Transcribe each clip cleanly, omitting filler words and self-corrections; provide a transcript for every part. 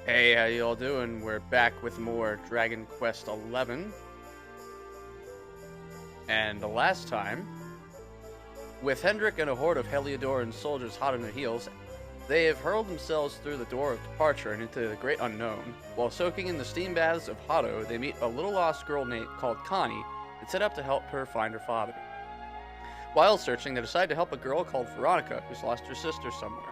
Hey, how y'all doing? We're back with more Dragon Quest XI. And the last time, with Hendrik and a horde of Heliodoran soldiers hot on their heels, they have hurled themselves through the door of departure and into the great unknown. While soaking in the steam baths of Hado, they meet a little lost girl called Connie and set out to help her find her father. While searching, they decide to help a girl called Veronica, who's lost her sister somewhere.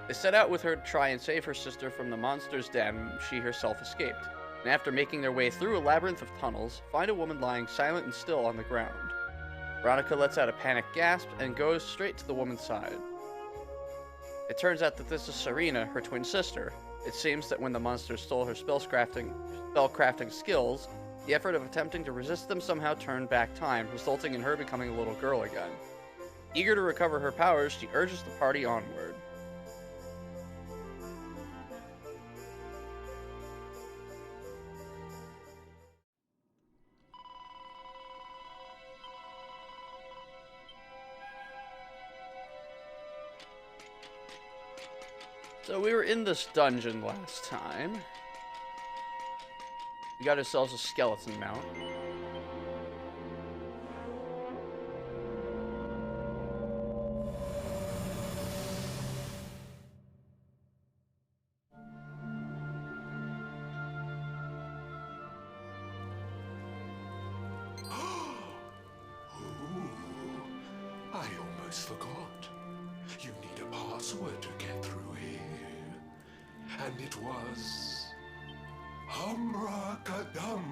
They set out with her to try and save her sister from the monster's den she herself escaped, and after making their way through a labyrinth of tunnels, find a woman lying silent and still on the ground. Veronica lets out a panicked gasp and goes straight to the woman's side. It turns out that this is Serena, her twin sister. It seems that when the monster stole her spellcrafting skills, the effort of attempting to resist them somehow turned back time, resulting in her becoming a little girl again. Eager to recover her powers, she urges the party onward. So we were in this dungeon last time. We got ourselves a skeleton mount. I almost forgot. You need a password to get through here. And it was... Humbracadabra.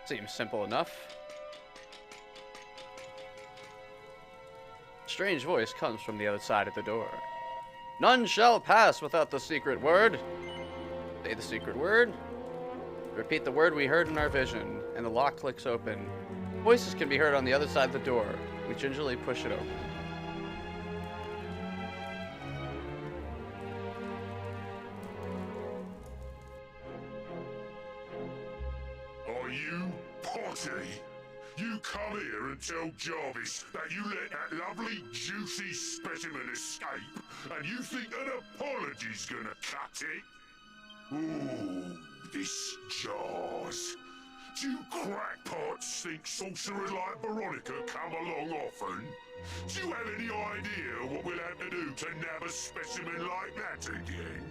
Seems simple enough. A strange voice comes from the other side of the door. None shall pass without the secret word. Say the secret word. Repeat the word we heard in our vision, and the lock clicks open. Voices can be heard on the other side of the door. We gingerly push it open. Are you Potty? You come here and tell Jarvis that you let that lovely, juicy specimen escape, and you think an apology's gonna cut it? Ooh, this jars. Do you crackpots think sorcerers like Veronica come along often? Do you have any idea what we'll have to do to nab a specimen like that again?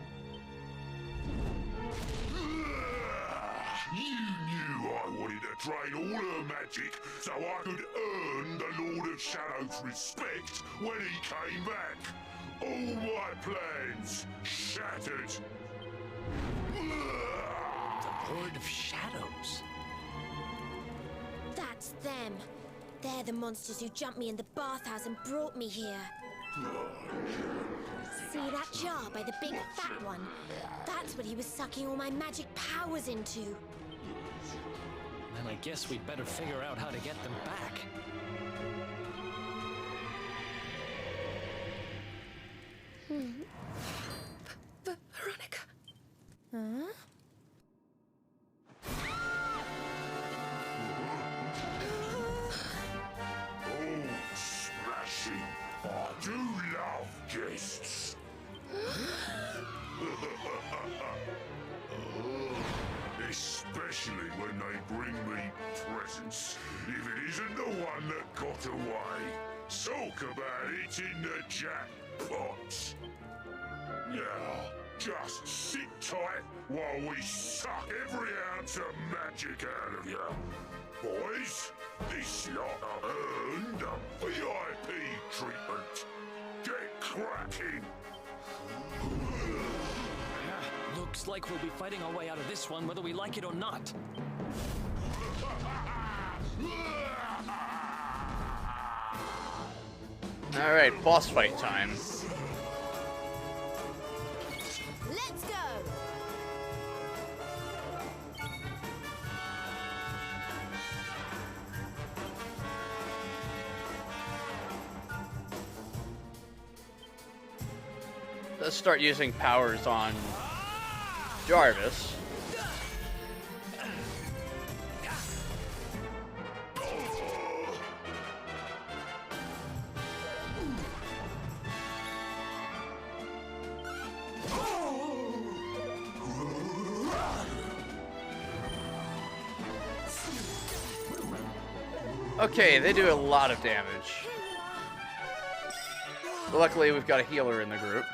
You knew I wanted to drain all her magic so I could earn the Lord of Shadow's respect when he came back. All my plans shattered. The Lord of Shadows. That's them. They're the monsters who jumped me in the bathhouse and brought me here. See that jar by the big fat one? That's what he was sucking all my magic powers into. Then I guess we'd better figure out how to get them back. Veronica. Huh? Oh, smashing. I do love guests. Especially when they bring me presents. If it isn't the one that got away. Talk about it in the jackpot. Now, just sit tight while we suck every ounce of magic out of you. Boys, this lot have earned a VIP treatment. Get cracking. Looks like we'll be fighting our way out of this one whether we like it or not. Alright, boss fight time. Let's go! let's start using powers on Jarvis. Okay, they do a lot of damage. Luckily, we've got a healer in the group.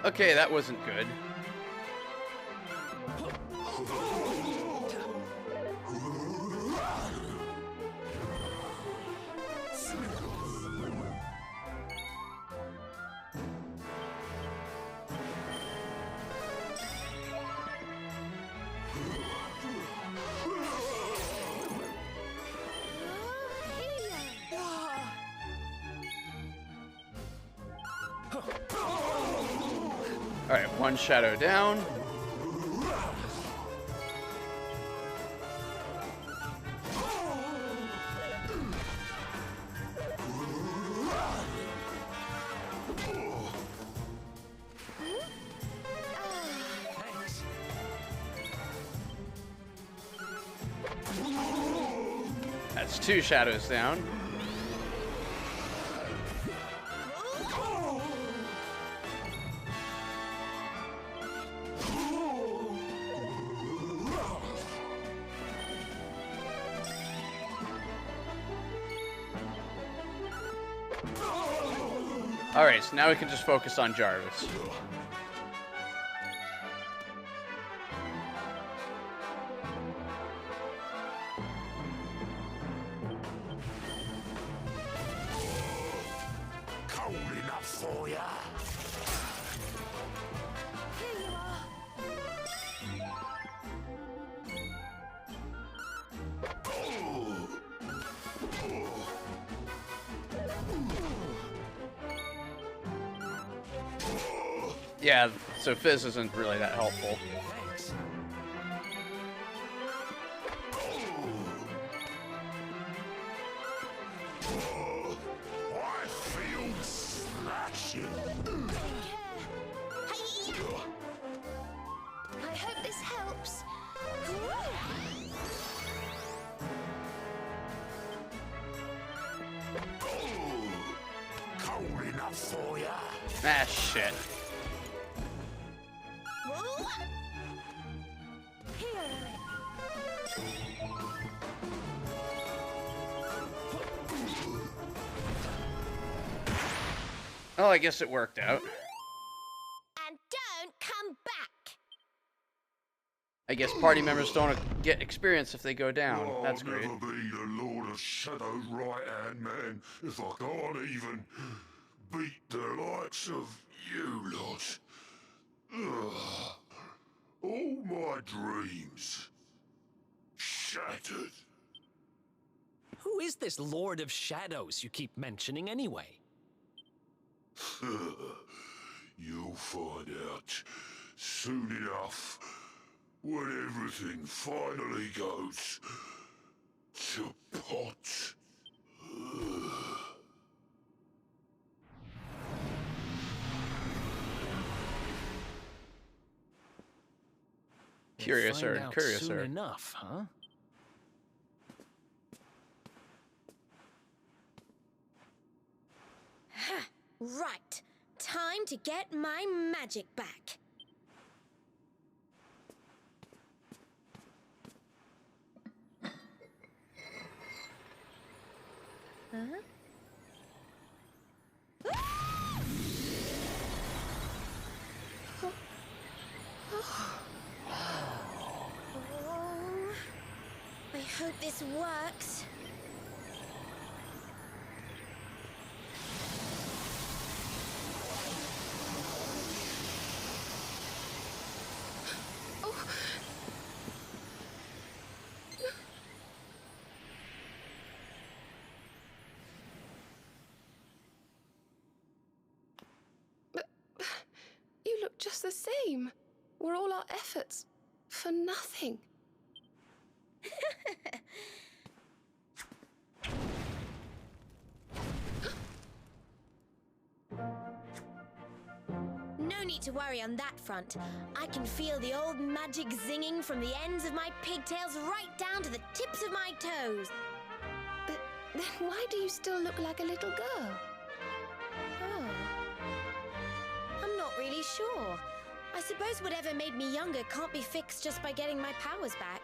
Okay, that wasn't good. Alright, one shadow down. Thanks. That's two shadows down. Alright, so now we can just focus on Jarvis. Cold enough for ya? Here you are. Yeah, so Fizz isn't really that helpful. Thanks. I feel smashing. Hey-ya! I hope this helps. Cold enough for ya? Ah, shit. Well, I guess it worked out. And don't come back. I guess party members don't get experience if they go down. I'll That's great. never be the Lord of Shadow's right-hand man if I can't even beat the likes of you lot. Ugh. All my dreams shattered. Who is this Lord of Shadows you keep mentioning anyway? You'll find out soon enough when everything finally goes to pot. Curiouser Find and out curiouser. soon enough, huh? Right. Time to get my magic back. Huh? Oh, I hope this works. just the same. Were all our efforts for nothing? No need to worry on that front. I can feel the old magic zinging from the ends of my pigtails right down to the tips of my toes. But then why do you still look like a little girl? Oh. I'm not really sure. I suppose whatever made me younger can't be fixed just by getting my powers back.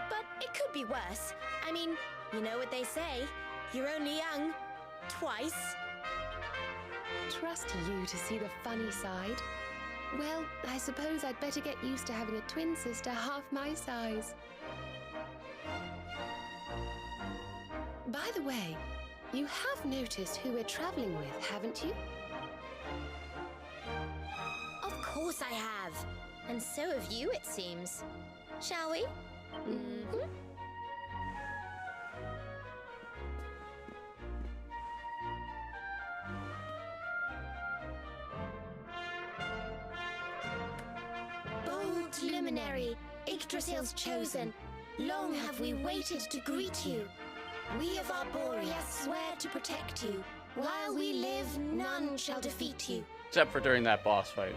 But it could be worse. I mean, you know what they say. You're only young. Twice. Trust you to see the funny side. Well, I suppose I'd better get used to having a twin sister half my size. By the way, you have noticed who we're traveling with, haven't you? Of course I have. And so have you, it seems. Shall we? Mm-hmm. Bold luminary, Yggdrasil's chosen, long have we waited to greet you. We of Arborea swear to protect you. While we live, none shall defeat you. Except for during that boss fight.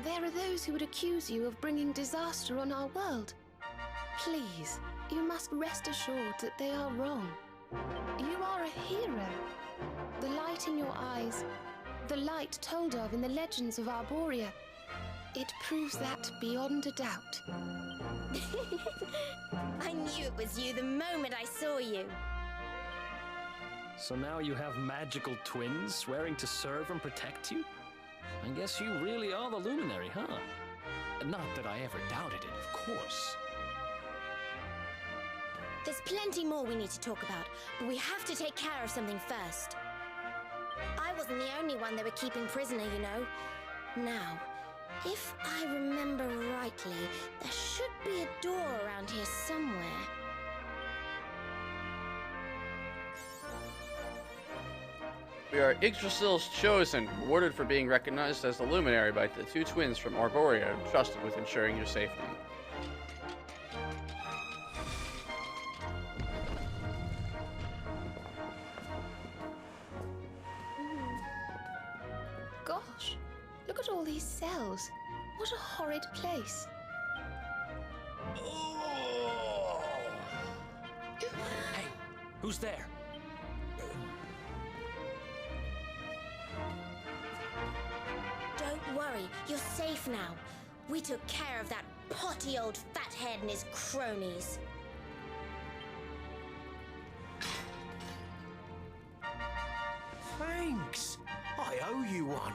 There are those who would accuse you of bringing disaster on our world. Please, you must rest assured that they are wrong. You are a hero. The light in your eyes, the light told of in the legends of Arborea, it proves that beyond a doubt. I knew it was you the moment I saw you. So now you have magical twins swearing to serve and protect you? I guess you really are the Luminary, huh? Not that I ever doubted it, of course. There's plenty more we need to talk about, but we have to take care of something first. I wasn't the only one they were keeping prisoner, you know. Now, if I remember rightly, there should be a door around here somewhere. We are Yggdrasil's chosen, rewarded for being recognized as the Luminary by the two twins from Arborea, trusted with ensuring your safety. Gosh, look at all these cells. What a horrid place. Hey, who's there? Don't worry, you're safe now. We took care of that potty old fathead and his cronies. Thanks. I owe you one.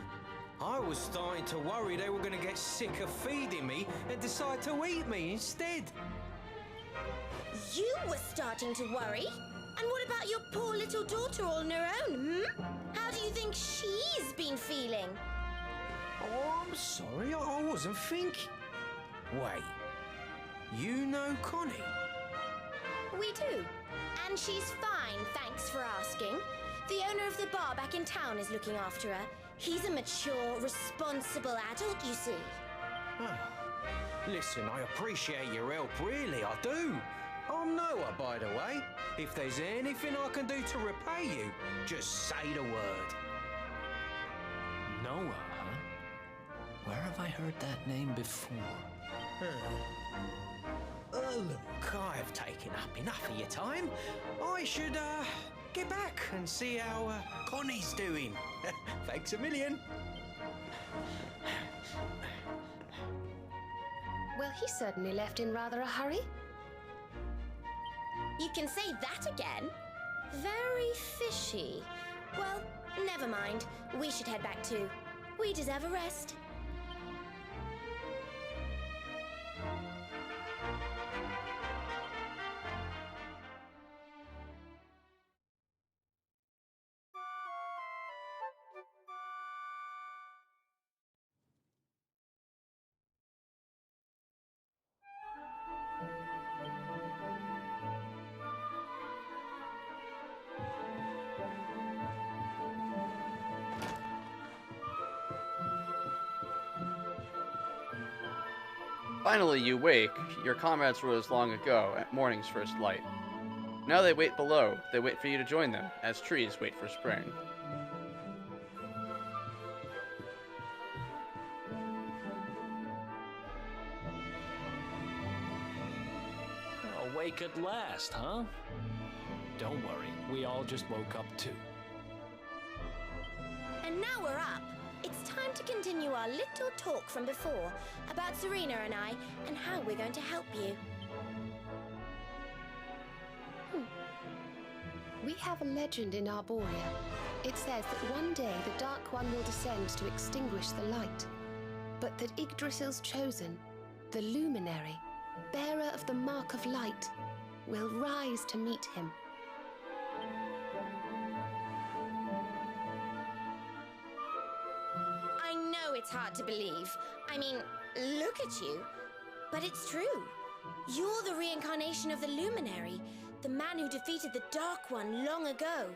I was starting to worry they were going to get sick of feeding me and decide to eat me instead. You were starting to worry? And what about your poor little daughter all on her own, How do you think she's been feeling? Oh, I'm sorry, I wasn't thinking. Wait, you know Connie? We do. And she's fine, thanks for asking. The owner of the bar back in town is looking after her. He's a mature, responsible adult, you see. Oh. Listen, I appreciate your help, really, I do. I'm Noah, by the way. If there's anything I can do to repay you, just say the word. Noah, huh? Where have I heard that name before? Look, I've taken up enough of your time. I should, get back and see how, Connie's doing. Thanks a million. Well, he certainly left in rather a hurry. You can say that again? Very fishy. Well, never mind. We should head back too. We deserve a rest. Finally, you wake. Your comrades rose long ago at morning's first light. Now they wait below. They wait for you to join them, as trees wait for spring. Awake at last, huh? Don't worry, we all just woke up too. And now we're up. It's time to continue our little talk from before about Serena and I and how we're going to help you. We have a legend in Arborea. It says that one day the Dark One will descend to extinguish the light, but that Yggdrasil's chosen, the Luminary, bearer of the Mark of Light, will rise to meet him. I know it's hard to believe. I mean, look at you. But it's true. You're the reincarnation of the Luminary, the man who defeated the Dark One long ago.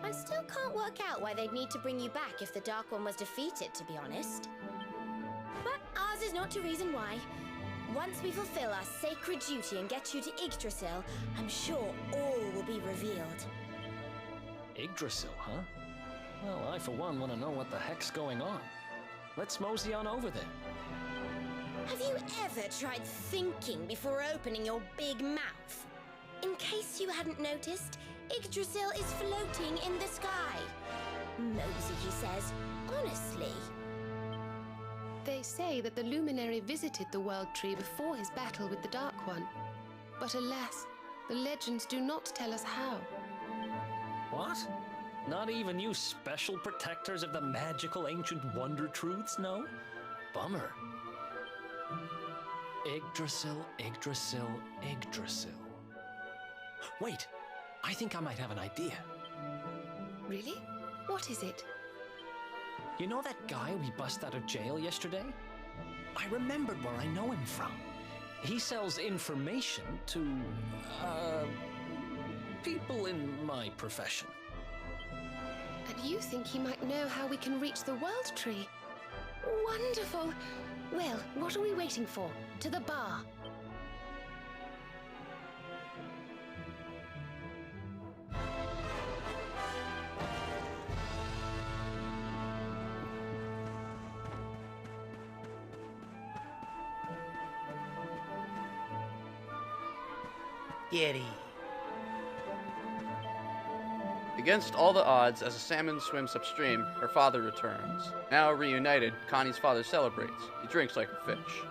I still can't work out why they'd need to bring you back if the Dark One was defeated, to be honest. But ours is not to reason why. Once we fulfill our sacred duty and get you to Yggdrasil, I'm sure all will be revealed. Yggdrasil, huh? Well, I for one want to know what the heck's going on. Let's mosey on over there. Have you ever tried thinking before opening your big mouth? In case you hadn't noticed, Yggdrasil is floating in the sky. Mosey, he says. Honestly. They say that the Luminary visited the World Tree before his battle with the Dark One. But alas, the legends do not tell us how. What? Not even you special protectors of the magical ancient wonder truths, no? Bummer. Yggdrasil, Yggdrasil, Yggdrasil. Wait, I think I might have an idea. Really? What is it? You know that guy we bust out of jail yesterday? I remembered where I know him from. He sells information to, people in my profession. And you think he might know how we can reach the World Tree? Wonderful! Well, what are we waiting for? To the bar. Giddy. Against all the odds, as a salmon swims upstream, her father returns. Now reunited, Connie's father celebrates. He drinks like a fish.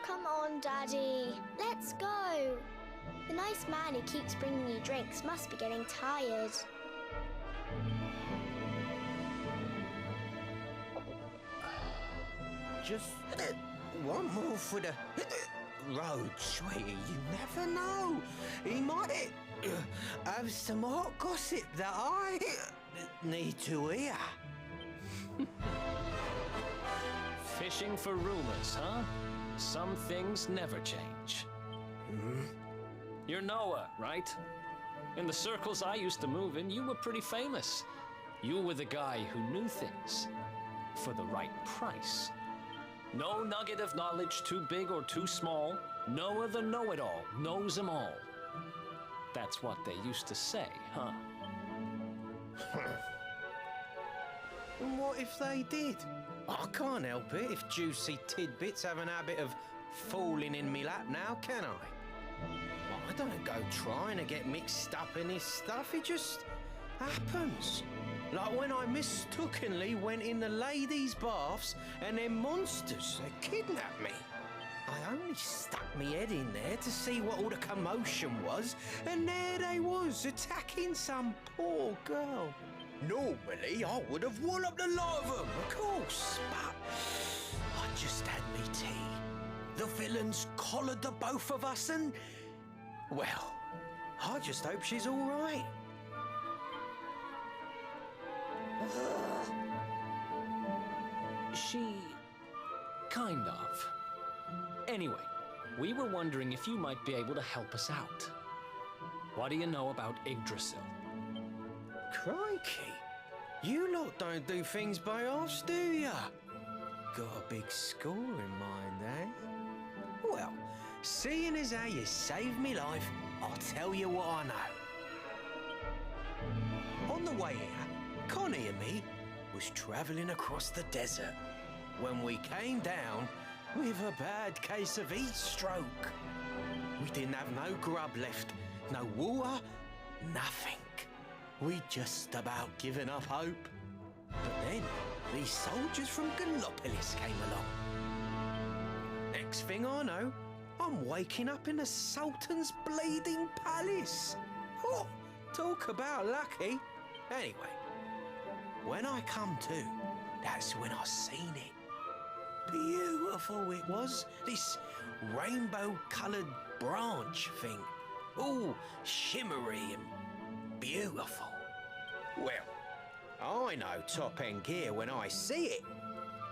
Come on, Daddy. Let's go. The nice man who keeps bringing you drinks must be getting tired. Just one more for the road, sweetie. You never know. He might have some hot gossip that I need to hear. Fishing for rumors, huh? Some things never change. You're Noah, right? In the circles I used to move in, you were pretty famous. You were the guy who knew things for the right price. No nugget of knowledge too big or too small. Noah the know-it-all knows them all. That's what they used to say, huh? And what if they did? I can't help it if juicy tidbits have an habit of falling in me lap now, can I? I don't go trying to get mixed up in this stuff, it just happens. Like when I mistakenly went in the ladies' baths and them monsters, they kidnapped me. I only stuck me head in there to see what all the commotion was, and there they was, attacking some poor girl. Normally, I would have walloped a lot of them, of course, but I just had me tea. The villains collared the both of us and, well, I just hope she's all right. She... kind of. Anyway, we were wondering if you might be able to help us out. What do you know about Yggdrasil? Crikey. You lot don't do things by halves, do ya? Got a big score in mind, eh? Well, seeing as how you saved me life, I'll tell you what I know. On the way here, Connie and me was travelling across the desert when we came down with a bad case of heat stroke. We didn't have no grub left, no water, nothing. We'd just about given up hope. But then these soldiers from Gallopolis came along. Next thing I know, I'm waking up in the Sultan's bleeding palace. Oh, talk about lucky. Anyway, when I come to, that's when I seen it. Beautiful it was, this rainbow-coloured branch thing. All shimmery and beautiful. Well, I know top-end gear when I see it.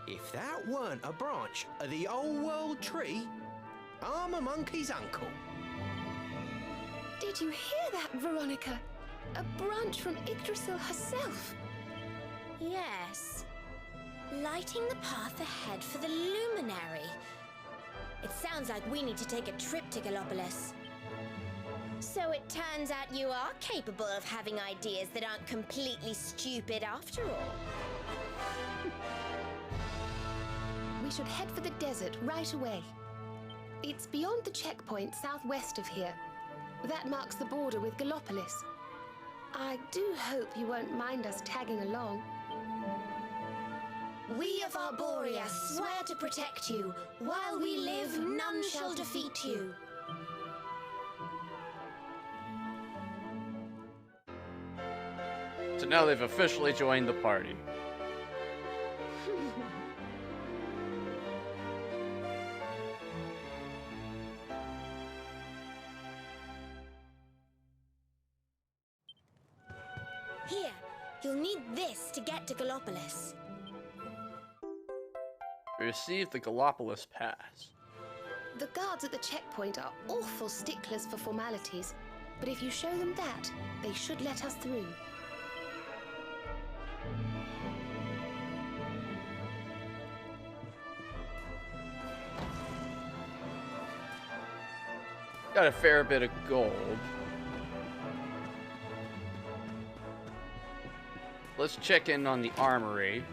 If that weren't a branch of the old world tree, I'm a monkey's uncle. Did you hear that, Veronica? A branch from Yggdrasil herself. Yes. Lighting the path ahead for the luminary. It sounds like we need to take a trip to Gallopolis. So it turns out you are capable of having ideas that aren't completely stupid after all. We should head for the desert right away. It's beyond the checkpoint southwest of here. That marks the border with Gallopolis. I do hope you won't mind us tagging along. We of Arborea swear to protect you. While we live, none shall defeat you. So now they've officially joined the party. Here, you'll need this to get to Gallopolis. We received the Gallopolis Pass. The guards at the checkpoint are awful sticklers for formalities, but if you show them that, they should let us through. Got a fair bit of gold. Let's check in on the armory.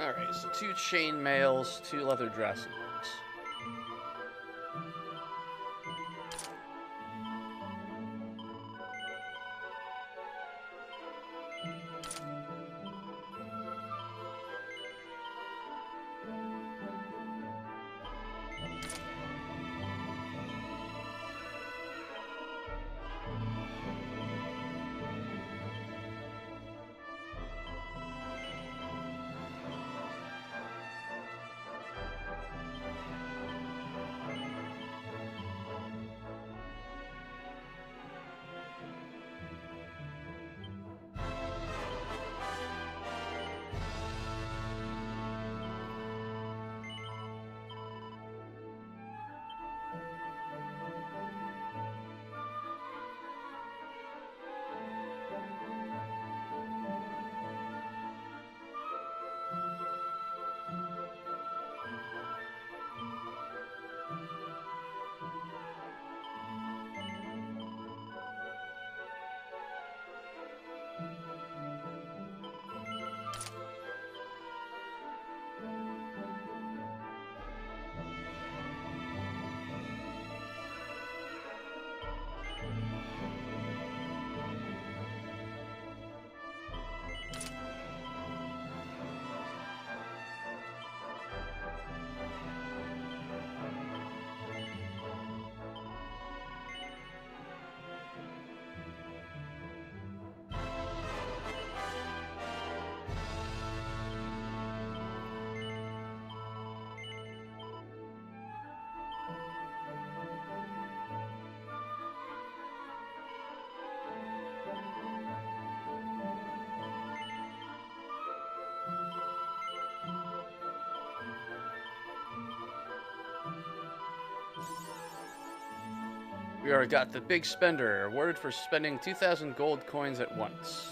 Alright, so 2 chain mails, 2 leather dresses. We already got the big spender, awarded for spending 2,000 gold coins at once.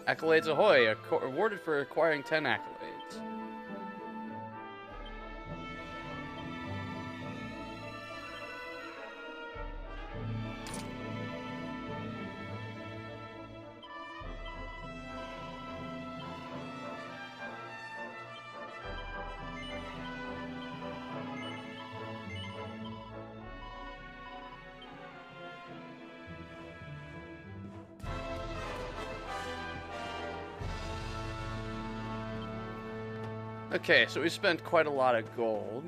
Accolades ahoy, awarded for acquiring 10 accolades. Okay, so we spent quite a lot of gold.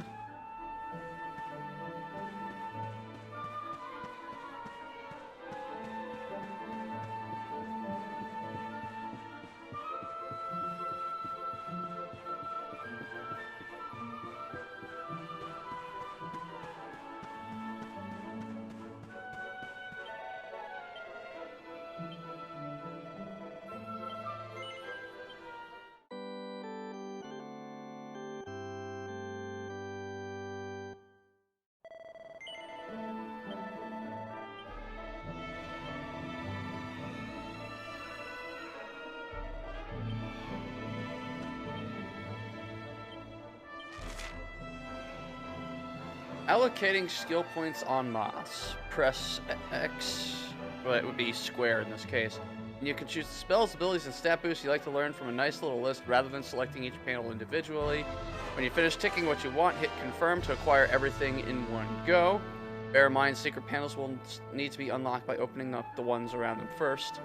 Allocating skill points en masse. Press X, well, it would be square in this case. And you can choose the spells, abilities, and stat boosts you like to learn from a nice little list rather than selecting each panel individually. When you finish ticking what you want, hit confirm to acquire everything in one go. Bear in mind, secret panels will need to be unlocked by opening up the ones around them first.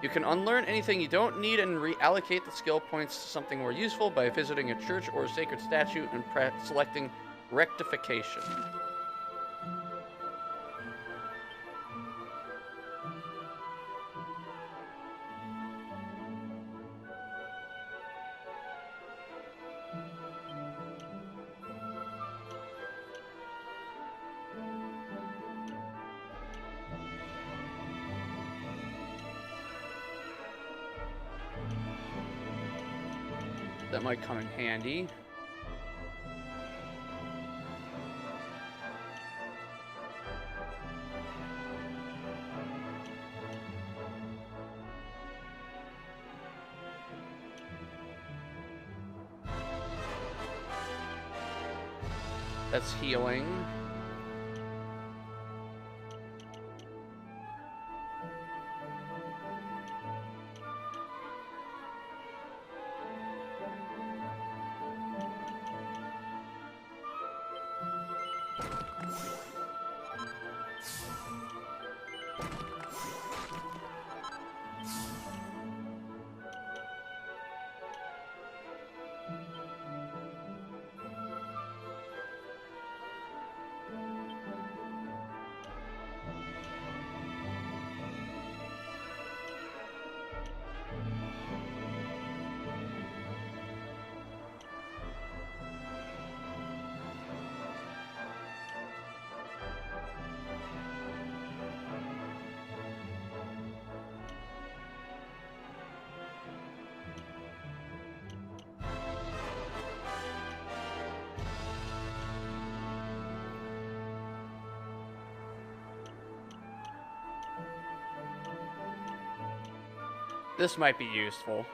You can unlearn anything you don't need and reallocate the skill points to something more useful by visiting a church or a sacred statue and selecting Rectification. That might come in handy. That's healing. This might be useful.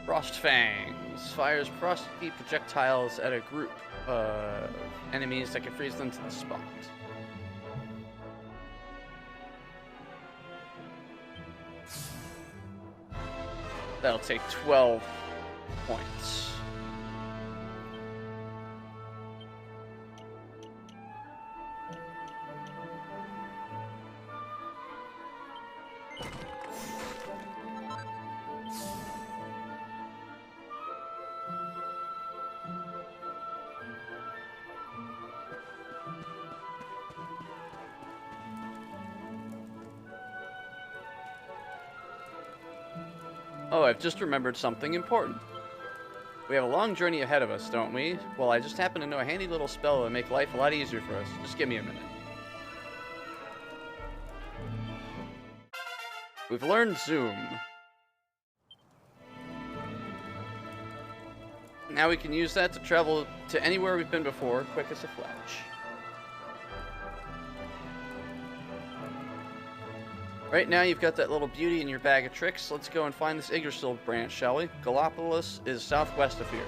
Frost Fangs fires frosty projectiles at a group of enemies that can freeze them to the spot. That'll take 12 points. Oh, I've just remembered something important. We have a long journey ahead of us, don't we? Well, I just happen to know a handy little spell that will make life a lot easier for us. Just give me a minute. We've learned Zoom. Now we can use that to travel to anywhere we've been before, quick as a flash. Right now you've got that little beauty in your bag of tricks. Let's go and find this Yggdrasil branch, shall we? Gallopolis is southwest of here.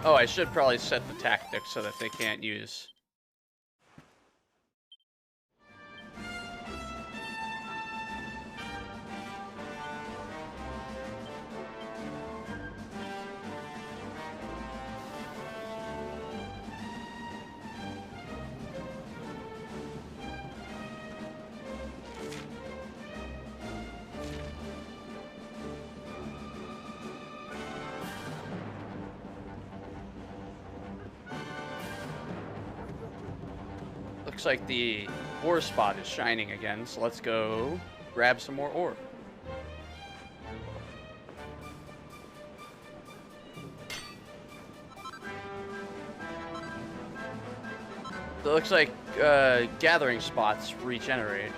Oh, I should probably set the tactics so that they can't use. Looks like the ore spot is shining again, so let's go grab some more ore. So it looks like gathering spots regenerate.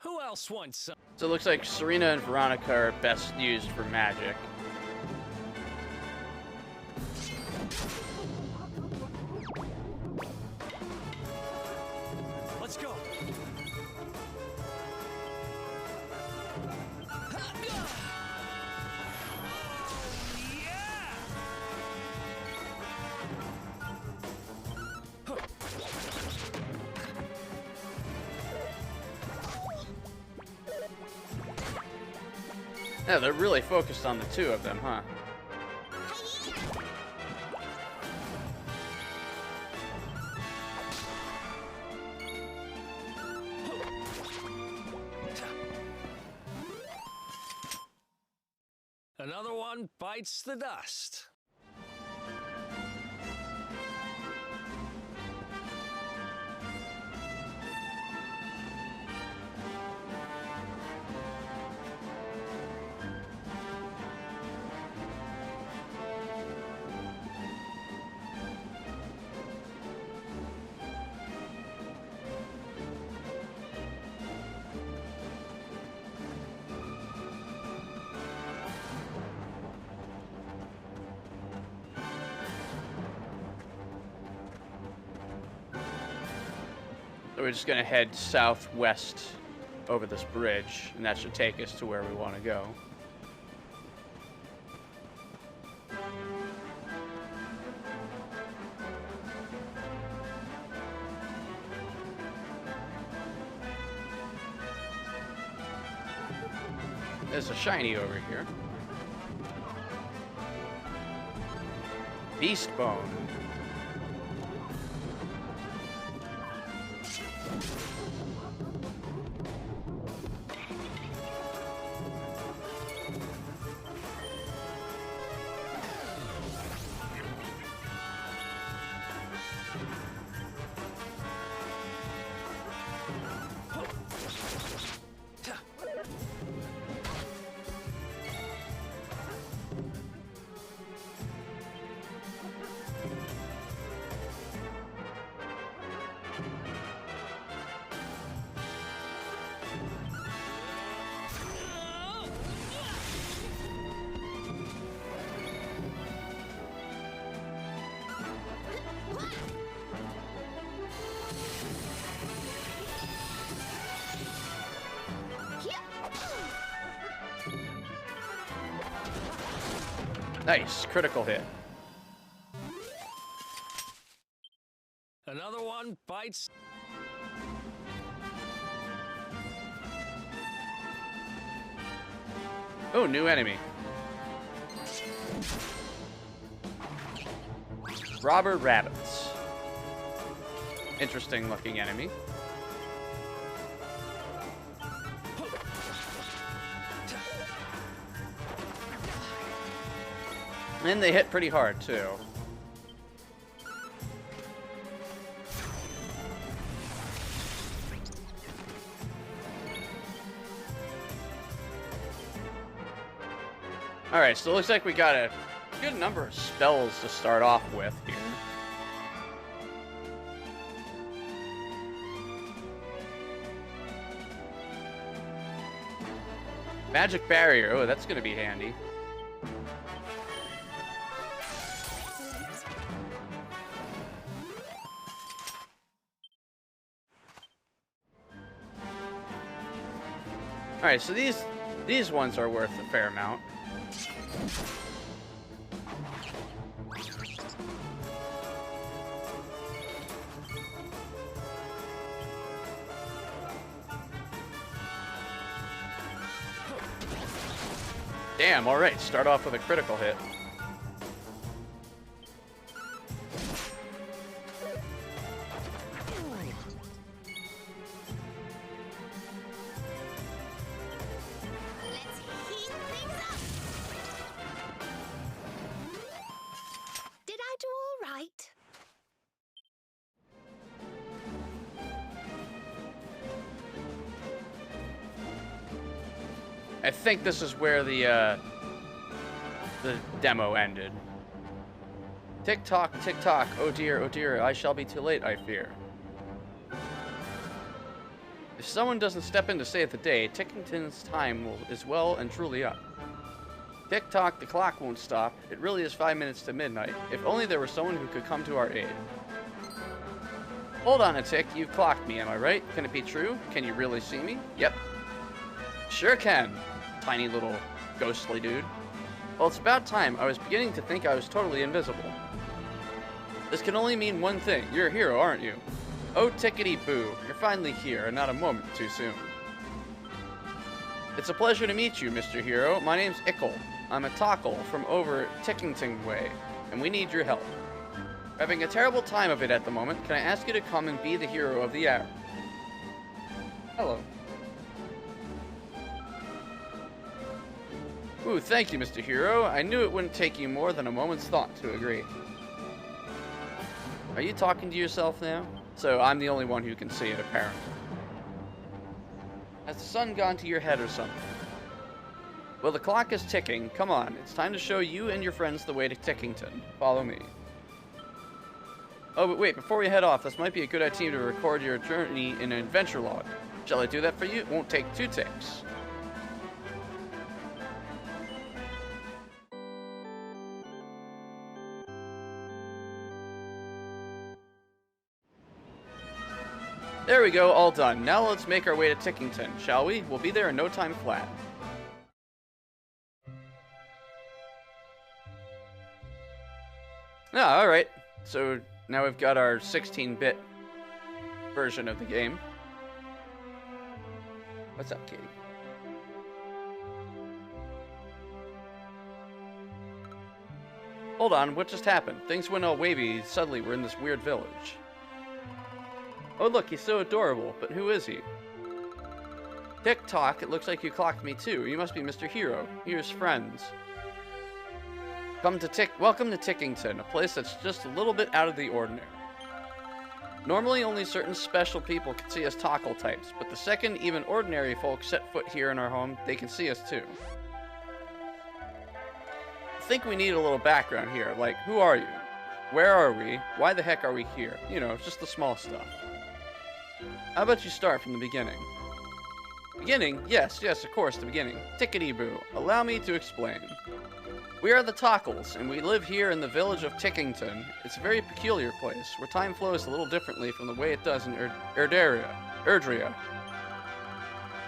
Who else wants some? So it looks like Serena and Veronica are best used for magic. Let's go. Yeah, they're really focused on the two of them, huh? Another one bites the dust. So we're just gonna head southwest over this bridge, and that should take us to where we want to go. There's a shiny over here. Beast Bone. Nice, critical hit. Another one bites. Oh, new enemy. Robber rabbits. Interesting looking enemy. And they hit pretty hard too. Alright, so it looks like we got a good number of spells to start off with here. Magic barrier, oh, that's gonna be handy. Alright, so these ones are worth a fair amount. Damn, alright, start off with a critical hit. Did I do all right? I think this is where the demo ended. Tick tock, oh dear, I shall be too late, I fear. If someone doesn't step in to save the day, Tickington's time is well and truly up. Tick tock, the clock won't stop. It really is 5 minutes to midnight. If only there was someone who could come to our aid. Hold on a tick, you've clocked me, am I right? Can it be true? Can you really see me? Yep. Sure can, tiny little ghostly dude. Well, it's about time. I was beginning to think I was totally invisible. This can only mean one thing. You're a hero, aren't you? Oh, tickety-boo. You're finally here, and not a moment too soon. It's a pleasure to meet you, Mr. Hero. My name's Ickle. I'm a Tockle from over Tickington way, and we need your help. We're having a terrible time of it at the moment. Can I ask you to come and be the hero of the hour? Hello. Ooh, thank you, Mr. Hero. I knew it wouldn't take you more than a moment's thought to agree. Are you talking to yourself now? So I'm the only one who can see it, apparently. Has the sun gone to your head or something? Well, the clock is ticking. Come on, it's time to show you and your friends the way to Tickington. Follow me. Oh, but wait, before we head off, this might be a good idea to record your journey in an adventure log. Shall I do that for you? It won't take 2 ticks. There we go, all done. Now let's make our way to Tickington, shall we? We'll be there in no time flat. Ah, alright. So now we've got our 16-bit version of the game. What's up, Katie? Hold on, what just happened? Things went all wavy, suddenly we're in this weird village. Oh look, he's so adorable, but who is he? Tick-tock, it looks like you clocked me too. You must be Mr. Hero. Here's friends. Welcome to Tickington, a place that's just a little bit out of the ordinary. Normally only certain special people can see us Tockle types, but the second even ordinary folks set foot here in our home, they can see us too. I think we need a little background here, like, who are you? Where are we? Why the heck are we here? You know, just the small stuff. How about you start from the beginning? Beginning? Yes, of course, the beginning. Tickety-boo. Allow me to explain. We are the Tockles, and we live here in the village of Tickington. It's a very peculiar place, where time flows a little differently from the way it does in Erdrea.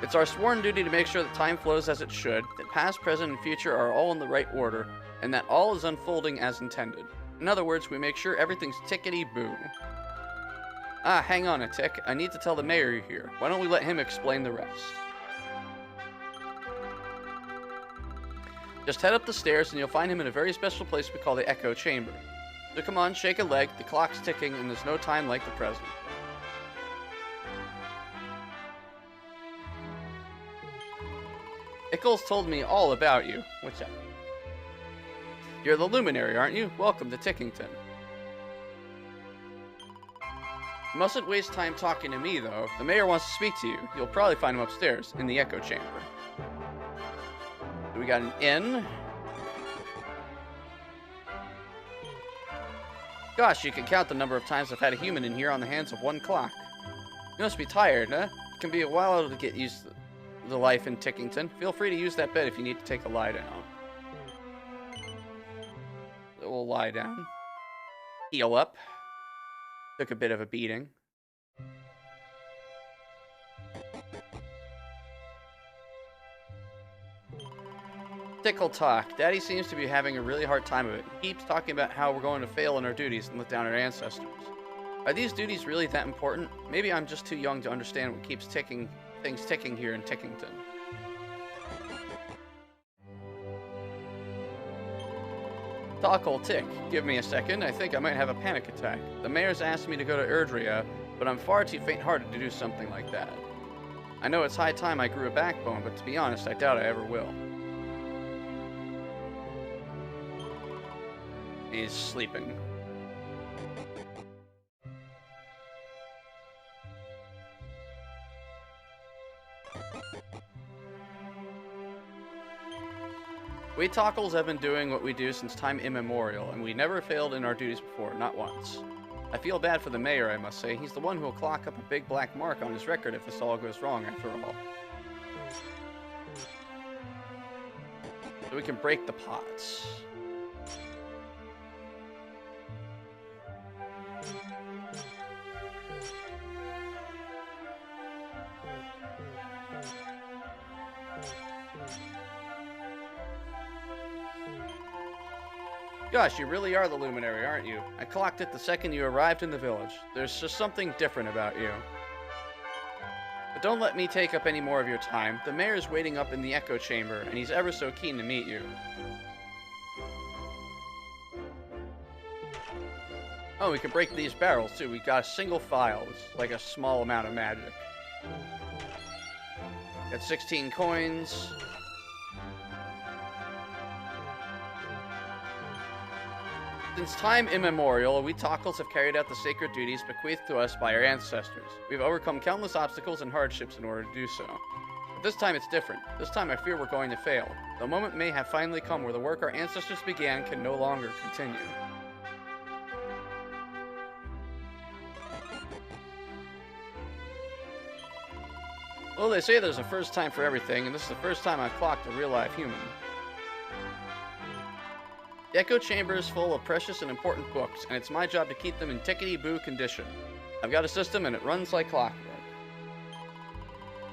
It's our sworn duty to make sure that time flows as it should, that past, present, and future are all in the right order, and that all is unfolding as intended. In other words, we make sure everything's tickety-boo. Ah, hang on a tick. I need to tell the mayor you're here. Why don't we let him explain the rest? Just head up the stairs and you'll find him in a very special place we call the Echo Chamber. So come on, shake a leg, the clock's ticking, and there's no time like the present. Ickles told me all about you. What's up? You're the Luminary, aren't you? Welcome to Tickington. You mustn't waste time talking to me, though. The mayor wants to speak to you. You'll probably find him upstairs, in the Echo Chamber. So we got an inn. Gosh, you can count the number of times I've had a human in here on the hands of one clock. You must be tired, huh? It can be a while to get used to the life in Tickington. Feel free to use that bed if you need to take a lie down. So we'll lie down. Heal up. Took a bit of a beating. Tickle talk. Daddy seems to be having a really hard time of it. He keeps talking about how we're going to fail in our duties and let down our ancestors. Are these duties really that important? Maybe I'm just too young to understand what keeps things ticking here in Tickington. Talk'll tick. Give me a second. I think I might have a panic attack. The mayor's asked me to go to Erdrea, but I'm far too faint-hearted to do something like that. I know it's high time I grew a backbone, but to be honest, I doubt I ever will. He's sleeping. We Talkles have been doing what we do since time immemorial, and we never failed in our duties before, not once. I feel bad for the mayor, I must say. He's the one who will clock up a big black mark on his record if this all goes wrong, after all. So we can break the pots. Gosh, you really are the Luminary, aren't you? I clocked it the second you arrived in the village. There's just something different about you. But don't let me take up any more of your time. The mayor's waiting up in the Echo Chamber, and he's ever so keen to meet you. Oh, we can break these barrels, too. We got a single file. It's like a small amount of magic. Got 16 coins. Since time immemorial, we Talkles have carried out the sacred duties bequeathed to us by our ancestors. We've overcome countless obstacles and hardships in order to do so. But this time it's different. This time I fear we're going to fail. The moment may have finally come where the work our ancestors began can no longer continue. Well, they say there's a first time for everything, and this is the first time I've clocked a real-life human. The Echo Chamber is full of precious and important books, and it's my job to keep them in tickety-boo condition. I've got a system, and it runs like clockwork.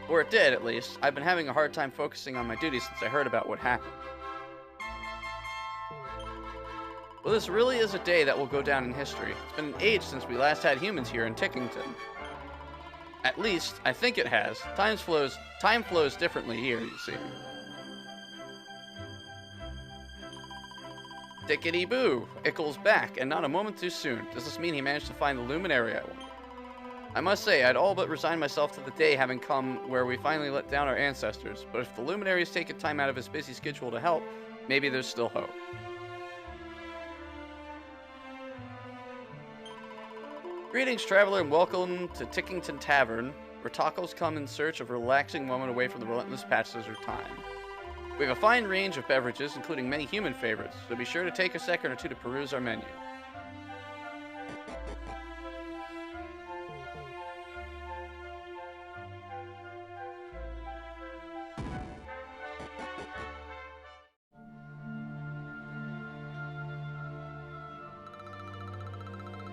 Or it did, at least. I've been having a hard time focusing on my duties since I heard about what happened. Well, this really is a day that will go down in history. It's been an age since we last had humans here in Tickington. At least, I think it has. Time flows differently here, you see. Tickety-boo! Ickles back, and not a moment too soon. Does this mean he managed to find the Luminary I want? I must say, I'd all but resigned myself to the day having come where we finally let down our ancestors, but if the Luminary's taken time out of his busy schedule to help, maybe there's still hope. Greetings, traveler, and welcome to Tickington Tavern, where Talkles come in search of a relaxing moment away from the relentless patches of time. We have a fine range of beverages, including many human favorites, so be sure to take a second or two to peruse our menu.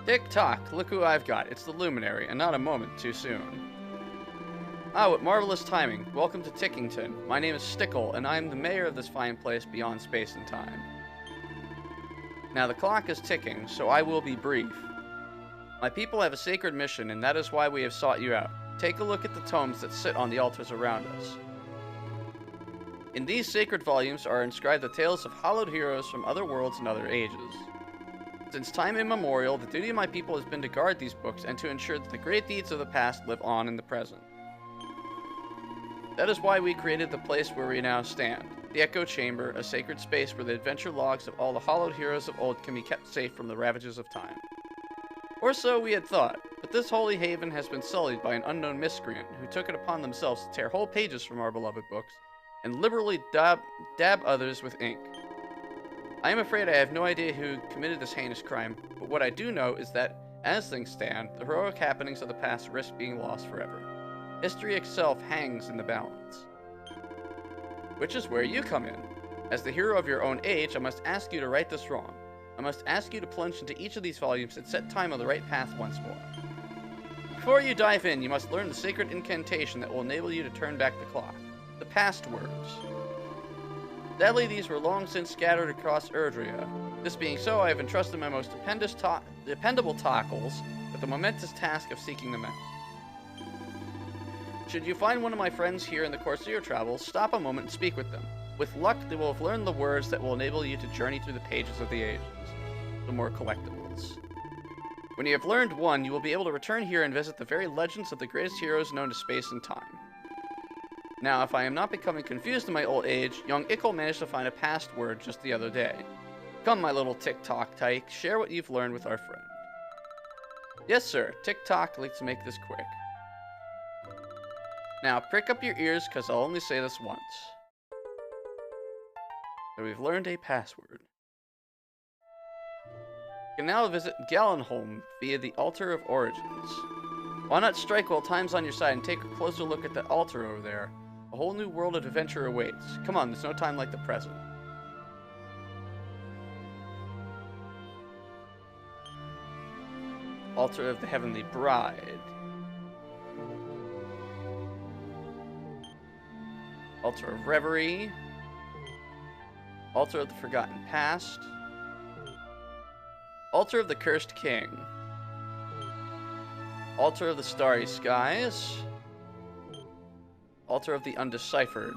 Tick-tock, look who I've got. It's the Luminary, and not a moment too soon. Ah, what marvelous timing. Welcome to Tickington. My name is Stickle, and I am the mayor of this fine place beyond space and time. Now, the clock is ticking, so I will be brief. My people have a sacred mission, and that is why we have sought you out. Take a look at the tomes that sit on the altars around us. In these sacred volumes are inscribed the tales of hallowed heroes from other worlds and other ages. Since time immemorial, the duty of my people has been to guard these books and to ensure that the great deeds of the past live on in the present. That is why we created the place where we now stand, the Echo Chamber, a sacred space where the adventure logs of all the hallowed heroes of old can be kept safe from the ravages of time. Or so we had thought, but this holy haven has been sullied by an unknown miscreant who took it upon themselves to tear whole pages from our beloved books and liberally dab others with ink. I am afraid I have no idea who committed this heinous crime, but what I do know is that, as things stand, the heroic happenings of the past risk being lost forever. History itself hangs in the balance. Which is where you come in. As the hero of your own age, I must ask you to right this wrong. I must ask you to plunge into each of these volumes and set time on the right path once more. Before you dive in, you must learn the sacred incantation that will enable you to turn back the clock. The past words. Sadly, these were long since scattered across Erdrea. This being so, I have entrusted my most dependable tackles with the momentous task of seeking them out. Should you find one of my friends here in the course of your travels, stop a moment and speak with them. With luck, they will have learned the words that will enable you to journey through the pages of the ages, the more collectibles. When you have learned one, you will be able to return here and visit the very legends of the greatest heroes known to space and time. Now, if I am not becoming confused in my old age, young Ickle managed to find a past word just the other day. Come, my little Tick-Tock tyke, share what you've learned with our friend. Yes, sir. Tick-Tock likes to make this quick. Now, prick up your ears, because I'll only say this once. So we've learned a password. You can now visit Gallenholm via the Altar of Origins. Why not strike while time's on your side and take a closer look at the altar over there? A whole new world of adventure awaits. Come on, there's no time like the present. Altar of the Heavenly Bride. Altar of Reverie. Altar of the Forgotten Past. Altar of the Cursed King. Altar of the Starry Skies. Altar of the Undeciphered.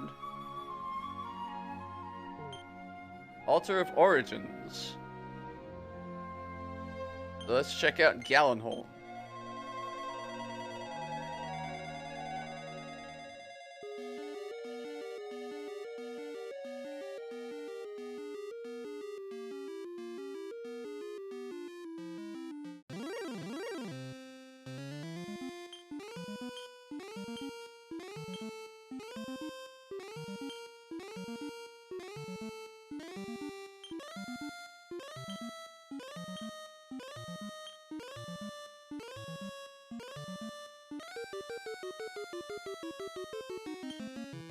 Altar of Origins. So let's check out Gallenholm.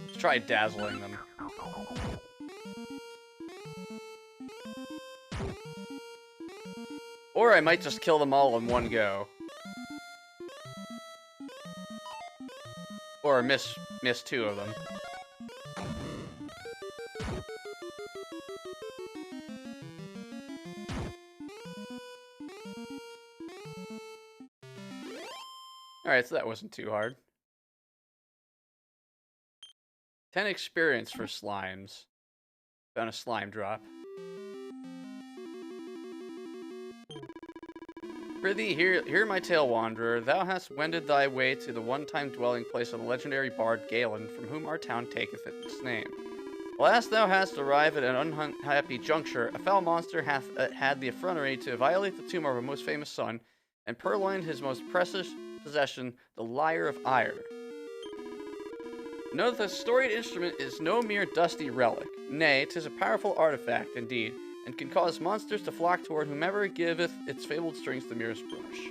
Let's try dazzling them. Or I might just kill them all in one go. Or miss two of them. Alright, so that wasn't too hard. 10 experience for slimes. Found a slime drop. Prithee, hear my tale, wanderer. Thou hast wended thy way to the one-time dwelling place of the legendary bard Galen, from whom our town taketh its name. Alas, thou hast arrived at an unhappy juncture. A foul monster hath had the effrontery to violate the tomb of our most famous son, and purloined his most precious possession, the Lyre of Ire. Know that the storied instrument is no mere dusty relic. Nay, 'tis a powerful artifact, indeed, and can cause monsters to flock toward whomever giveth its fabled strings the merest brush.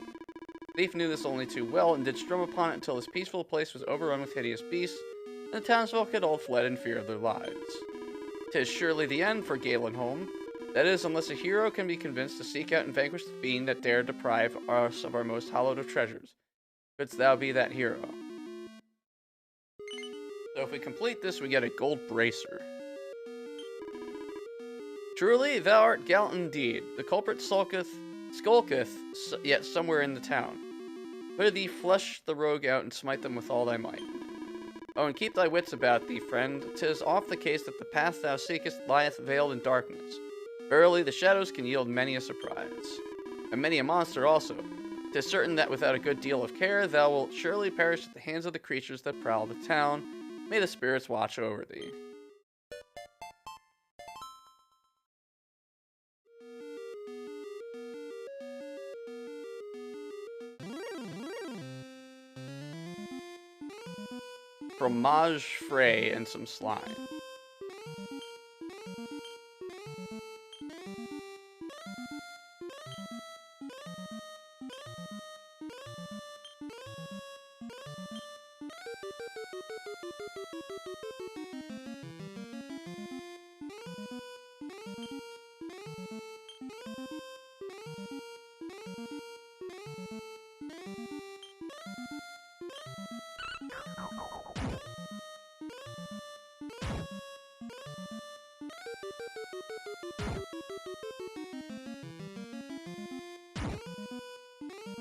The thief knew this only too well, and did strum upon it until this peaceful place was overrun with hideous beasts, and the townsfolk had all fled in fear of their lives. 'Tis surely the end for Galenholm. That is, unless a hero can be convinced to seek out and vanquish the fiend that dare deprive us of our most hallowed of treasures. Couldst thou be that hero? So if we complete this, we get a gold bracer. Truly, thou art gallant indeed. The culprit skulketh yet somewhere in the town. Prithee, flesh the rogue out and smite them with all thy might. Oh, and keep thy wits about thee, friend. 'Tis oft the case that the path thou seekest lieth veiled in darkness. Verily, the shadows can yield many a surprise, and many a monster also. 'Tis certain that without a good deal of care, thou wilt surely perish at the hands of the creatures that prowl the town. May the spirits watch over thee. Fromage frais and some slime.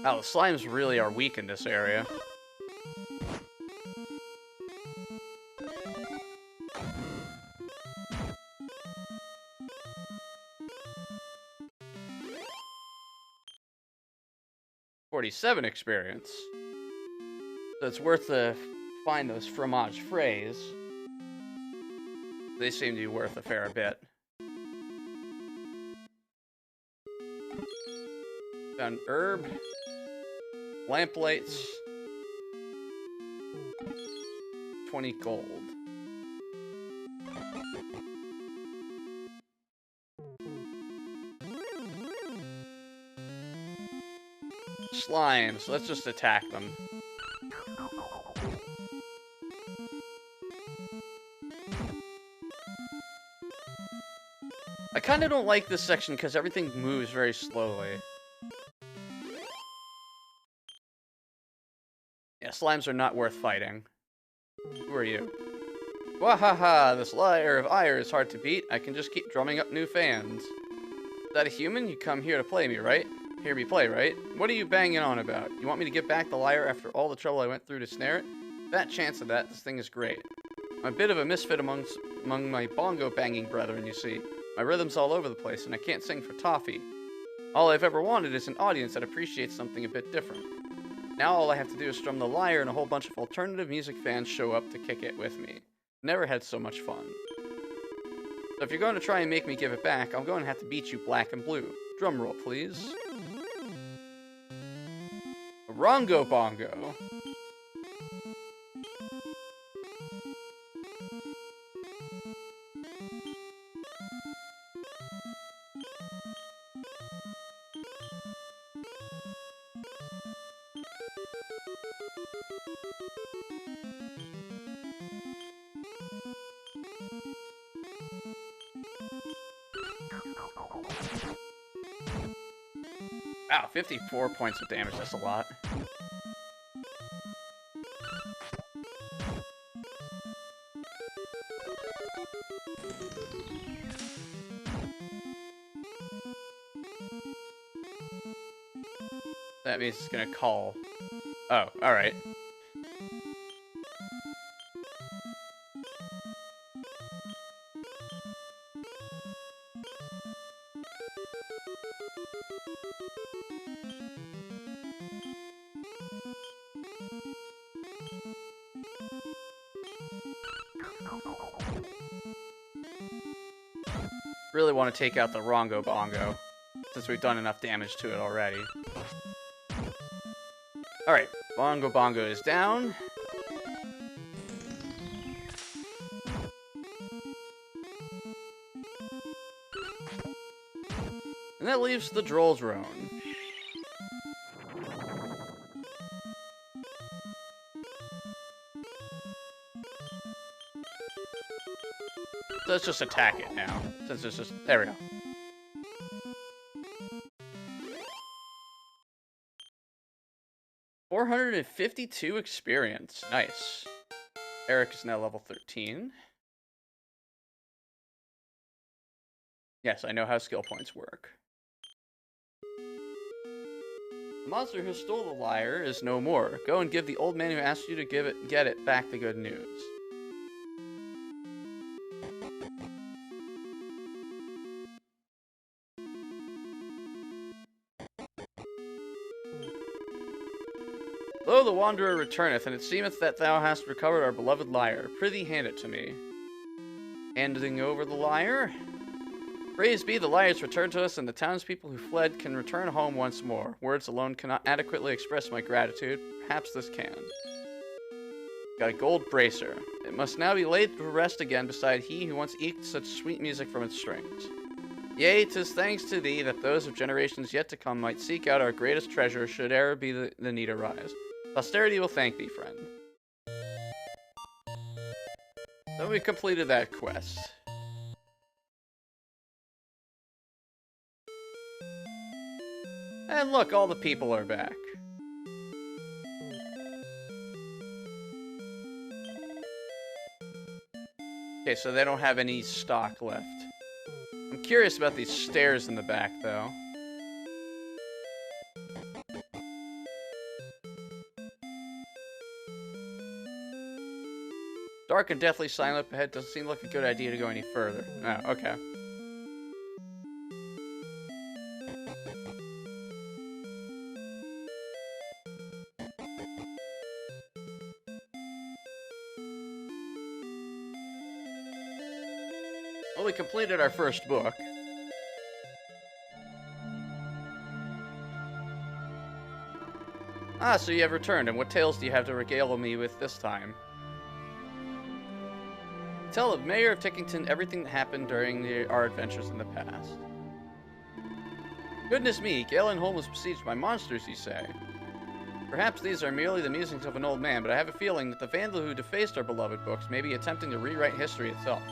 Oh, the slimes really are weak in this area. $47 experience. So it's worth to find those fromage frais. They seem to be worth a fair bit. Found herb. Lamplights. 20 gold. Slimes. Let's just attack them. I kind of don't like this section because everything moves very slowly. Yeah, slimes are not worth fighting. Who are you? Wahaha, this lyre of ire is hard to beat. I can just keep drumming up new fans. Is that a human? You come here to play me, right? Hear me play, right? What are you banging on about? You want me to get back the lyre after all the trouble I went through to snare it? That chance of that, this thing is great. I'm a bit of a misfit among my bongo banging brethren, you see. My rhythm's all over the place, and I can't sing for toffee. All I've ever wanted is an audience that appreciates something a bit different. Now all I have to do is strum the lyre and a whole bunch of alternative music fans show up to kick it with me. Never had so much fun. So if you're going to try and make me give it back, I'm going to have to beat you black and blue. Drum roll, please. Rongo Bongo. Wow, 54 points of damage, that's a lot. That means it's gonna call. Oh, alright. Really want to take out the Rongo Bongo, since we've done enough damage to it already. Alright, Bongo Bongo is down. And that leaves the Droll Drone. So let's just attack it now, since it's just... There we go. $452 experience. Nice. Eric is now level 13. Yes, I know how skill points work. The monster who stole the lyre is no more. Go and give the old man who asked you to get it back the good news. Lo, the wanderer returneth, and it seemeth that thou hast recovered our beloved lyre. Prithee, hand it to me. Handing over the lyre. Praise be, the lyre is returned to us, and the townspeople who fled can return home once more. Words alone cannot adequately express my gratitude. Perhaps this can. Got a gold bracer. It must now be laid to rest again beside he who once eked such sweet music from its strings. Yea, 'tis thanks to thee that those of generations yet to come might seek out our greatest treasure should e'er be the need arise. Posterity will thank thee, friend. So we completed that quest. And look, all the people are back. Okay, so they don't have any stock left. I'm curious about these stairs in the back, though. Dark and deathly silent up ahead doesn't seem like a good idea to go any further. Oh, okay. Well, we completed our first book. Ah, so you have returned, and what tales do you have to regale me with this time? Tell the mayor of Tickington everything that happened during our adventures in the past. Goodness me, Galenholm was besieged by monsters, you say? Perhaps these are merely the musings of an old man, but I have a feeling that the vandal who defaced our beloved books may be attempting to rewrite history itself.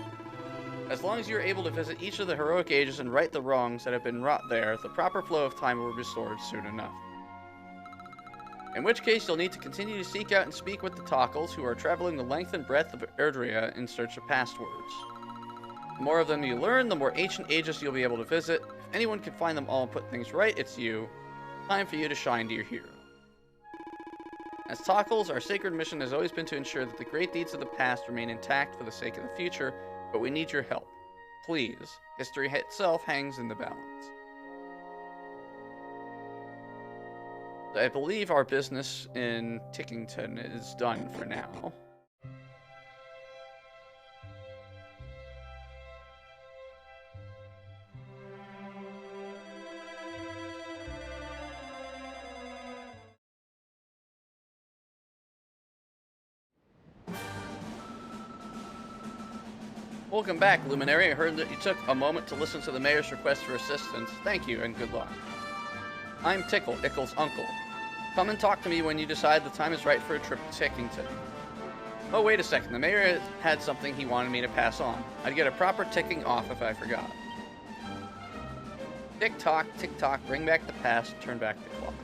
As long as you are able to visit each of the heroic ages and right the wrongs that have been wrought there, the proper flow of time will be restored soon enough. In which case, you'll need to continue to seek out and speak with the Tockles, who are traveling the length and breadth of Erdrea in search of passwords. The more of them you learn, the more ancient ages you'll be able to visit. If anyone can find them all and put things right, it's you. Time for you to shine, dear hero. As Tockles, our sacred mission has always been to ensure that the great deeds of the past remain intact for the sake of the future, but we need your help. Please, history itself hangs in the balance. I believe our business in Tickington is done for now. Welcome back, Luminary. I heard that you took a moment to listen to the mayor's request for assistance. Thank you, and good luck. I'm Tickle, Ickle's uncle. Come and talk to me when you decide the time is right for a trip to Tickington. Oh, wait a second. The mayor had something he wanted me to pass on. I'd get a proper ticking off if I forgot. Tick-tock, tick-tock, bring back the past, turn back the clock.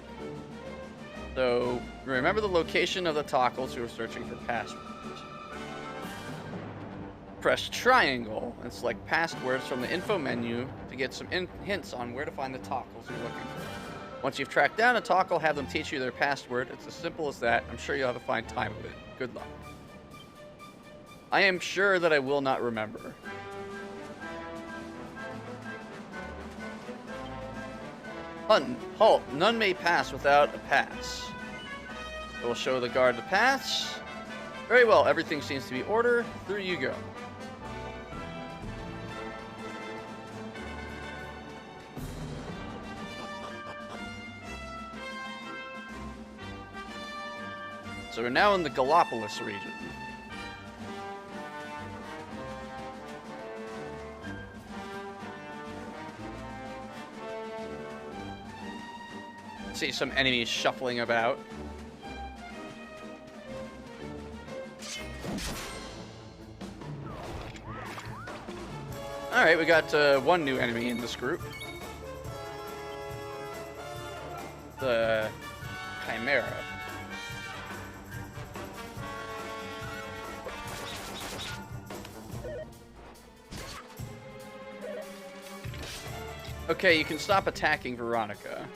So, remember the location of the Tockles who are searching for passwords. Press triangle and select passwords from the info menu to get some hints on where to find the Tockles you're looking for. Once you've tracked down a Tockle, have them teach you their password. It's as simple as that. I'm sure you'll have a fine time with it. Good luck. I am sure that I will not remember. Halt! None may pass without a pass. It will show the guard the pass. Very well, everything seems to be order. Through you go. So we're now in the Gallopolis region. See some enemies shuffling about. Alright, we got one new enemy in this group. The Chimera. Okay, you can stop attacking Veronica.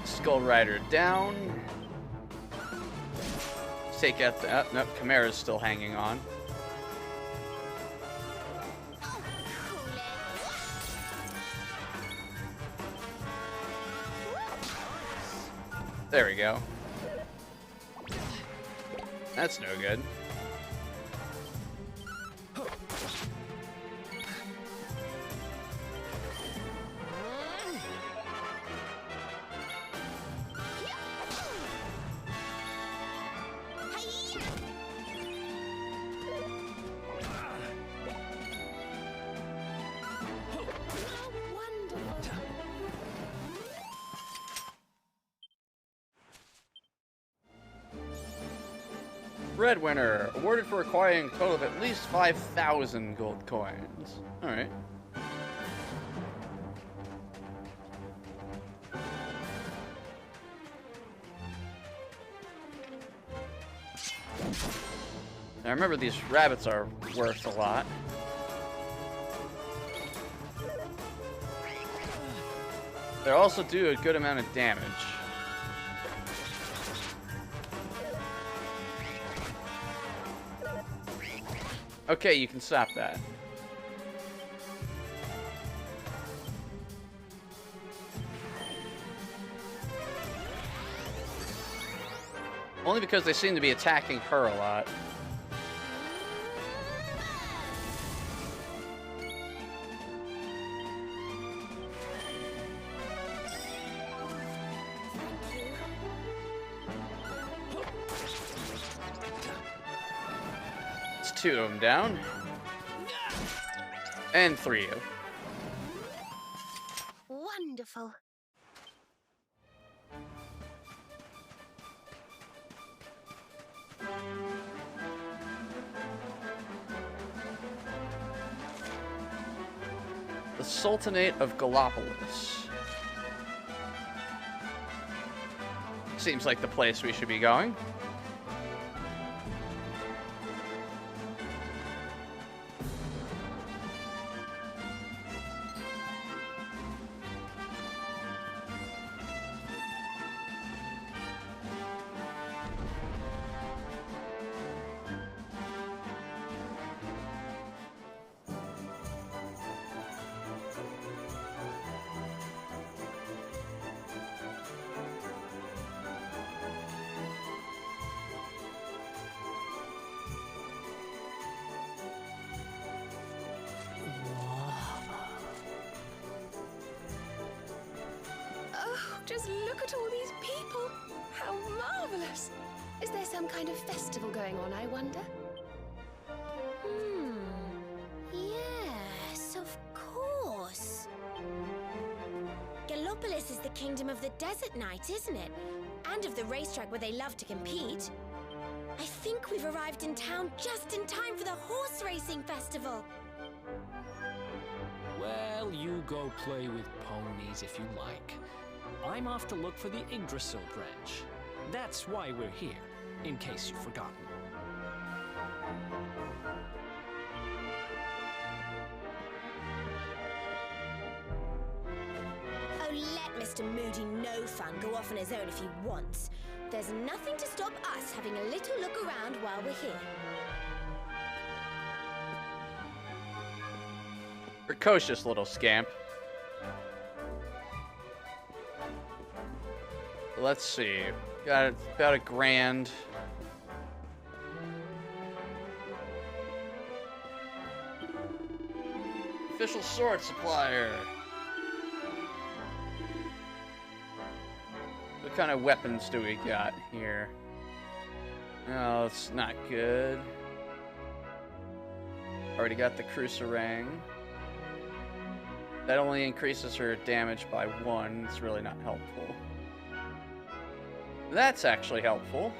Skull Rider down. Take out the... nope, Chimera's still hanging on. There we go. That's no good. Breadwinner, awarded for acquiring a total of at least 5,000 gold coins. Alright. Now remember, these rabbits are worth a lot. They also do a good amount of damage. Okay, you can stop that. Only because they seem to be attacking her a lot. It's 2 of them down. And 3 of them. Wonderful. The Sultanate of Gallopolis. Seems like the place we should be going. Just look at all these people! How marvelous! Is there some kind of festival going on, I wonder? Yes, of course. Gallopolis is the kingdom of the Desert Knight, isn't it? And of the racetrack where they love to compete. I think we've arrived in town just in time for the horse racing festival. Well, you go play with ponies if you like. I'm off to look for the Yggdrasil branch. That's why we're here, in case you've forgotten. Oh, let Mr. Moody No Fun go off on his own if he wants. There's nothing to stop us having a little look around while we're here. Precocious little scamp. Let's see. Got about a grand. Official sword supplier. What kind of weapons do we got here? No, it's not good. Already got the Cruiserang. That only increases her damage by 1. It's really not helpful. That's actually helpful.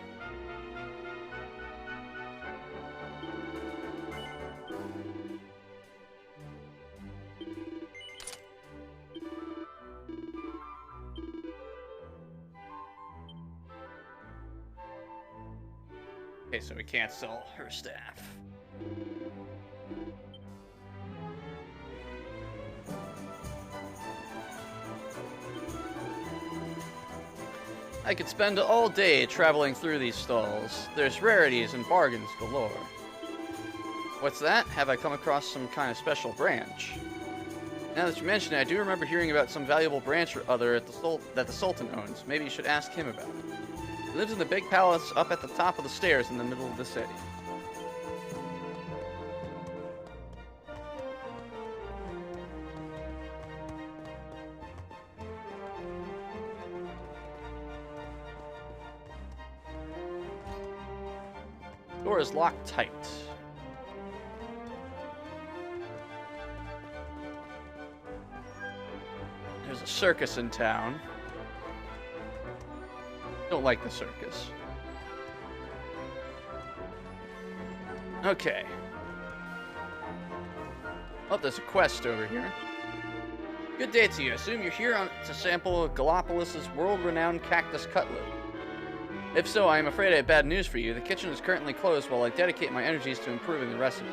Okay, so we can't sell her staff. I could spend all day traveling through these stalls. There's rarities and bargains galore. What's that? Have I come across some kind of special branch? Now that you mention it, I do remember hearing about some valuable branch or other that the Sultan owns. Maybe you should ask him about it. He lives in the big palace up at the top of the stairs in the middle of the city. Door is locked tight. There's a circus in town. Don't like the circus. Okay. Oh, there's a quest over here. Good day to you. Assume you're here to sample Gallipolis' world-renowned cactus cutlet. If so, I am afraid I have bad news for you. The kitchen is currently closed while I dedicate my energies to improving the recipe.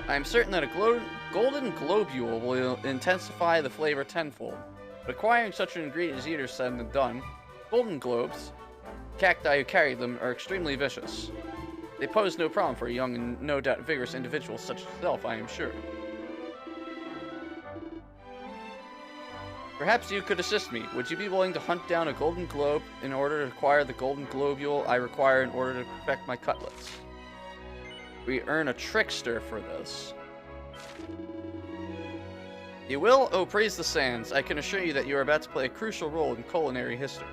I am certain that a golden globule will intensify the flavor tenfold. But acquiring such an ingredient is easier said than done. Golden globes, cacti who carry them, are extremely vicious. They pose no problem for a young and no doubt vigorous individual such as yourself, I am sure. Perhaps you could assist me. Would you be willing to hunt down a golden globe in order to acquire the golden globule I require in order to perfect my cutlets? We earn a trickster for this. You will? Oh, praise the sands. I can assure you that you are about to play a crucial role in culinary history.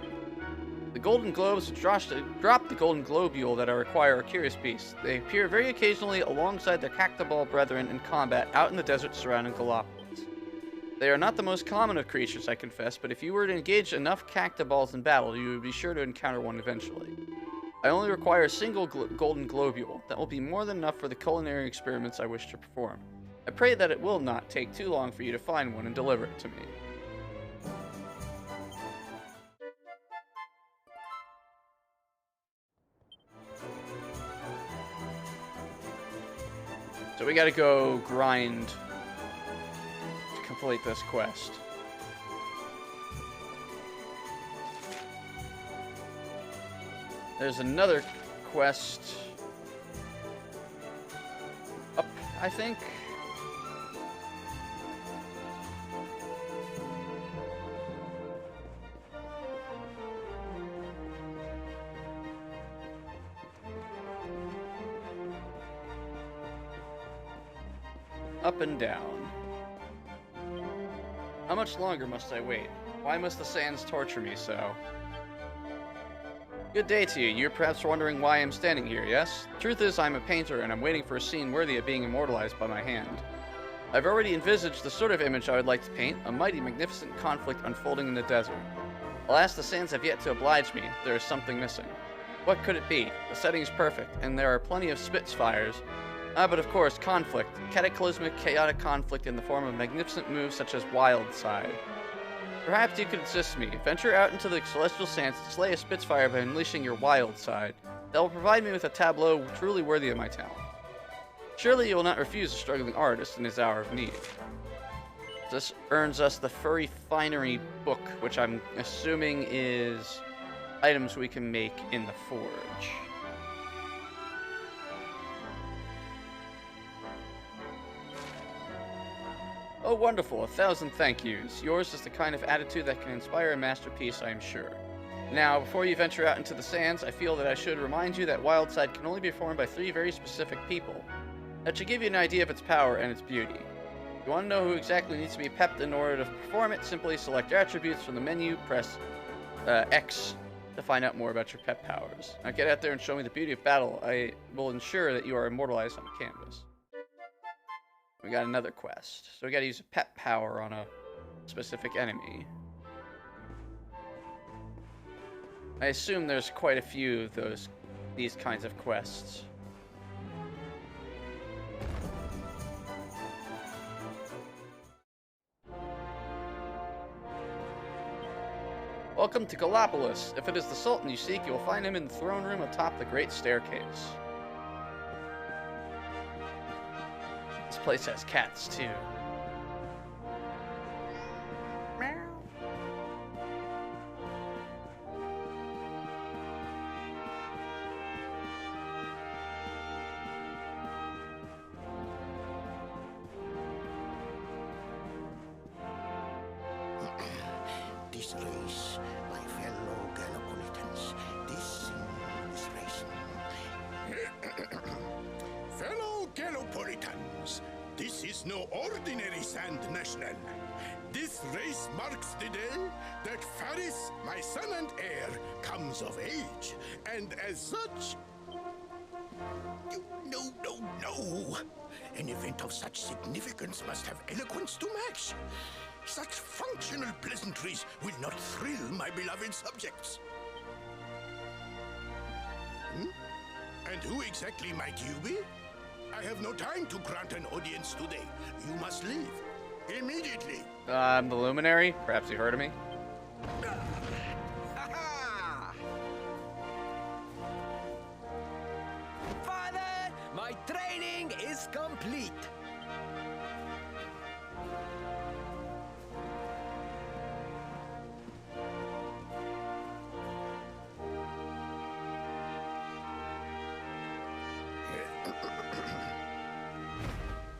The golden globes which drop the golden globule that I require are curious beasts. They appear very occasionally alongside their cactoball brethren in combat out in the desert surrounding Gallipolis. They are not the most common of creatures, I confess, but if you were to engage enough cactoballs in battle, you would be sure to encounter one eventually. I only require a single golden globule. That will be more than enough for the culinary experiments I wish to perform. I pray that it will not take too long for you to find one and deliver it to me. So we gotta go grind to complete this quest. There's another quest up, I think. Up and down. How much longer must I wait? Why must the sands torture me so? Good day to you. You're perhaps wondering why I'm standing here, yes? Truth is, I'm a painter, and I'm waiting for a scene worthy of being immortalized by my hand. I've already envisaged the sort of image I would like to paint, a mighty, magnificent conflict unfolding in the desert. Alas, the sands have yet to oblige me. There is something missing. What could it be? The setting is perfect, and there are plenty of spitfires. But of course, conflict. Cataclysmic, chaotic conflict in the form of magnificent moves such as Wildside. Perhaps you could assist me. Venture out into the celestial sands to slay a Spitfire by unleashing your Wildside. That will provide me with a tableau truly worthy of my talent. Surely you will not refuse a struggling artist in his hour of need. This earns us the Furry Finery book, which I'm assuming is items we can make in the forge. Oh, wonderful. 1,000 thank yous. Yours is the kind of attitude that can inspire a masterpiece, I am sure. Now, before you venture out into the sands, I feel that I should remind you that Wildside can only be performed by 3 very specific people. That should give you an idea of its power and its beauty. If you want to know who exactly needs to be pepped in order to perform it, simply select attributes from the menu, press X to find out more about your pep powers. Now get out there and show me the beauty of battle. I will ensure that you are immortalized on the canvas. We got another quest. So we gotta use a pep power on a specific enemy. I assume there's quite a few of these kinds of quests. Welcome to Gallipolis. If it is the Sultan you seek, you will find him in the throne room atop the Great Staircase. This place has cats, too. This race, my fellow Gallipolitans, this race. Fellow Gallipolitans, this is no ordinary Sand National. This race marks the day that Faris, my son and heir, comes of age, and as such... No. An event of such significance must have eloquence to match. Such functional pleasantries will not thrill my beloved subjects. And who exactly might you be? I have no time to grant an audience today. You must leave. Immediately. I'm the Luminary. Perhaps you heard of me. Father, my training is complete.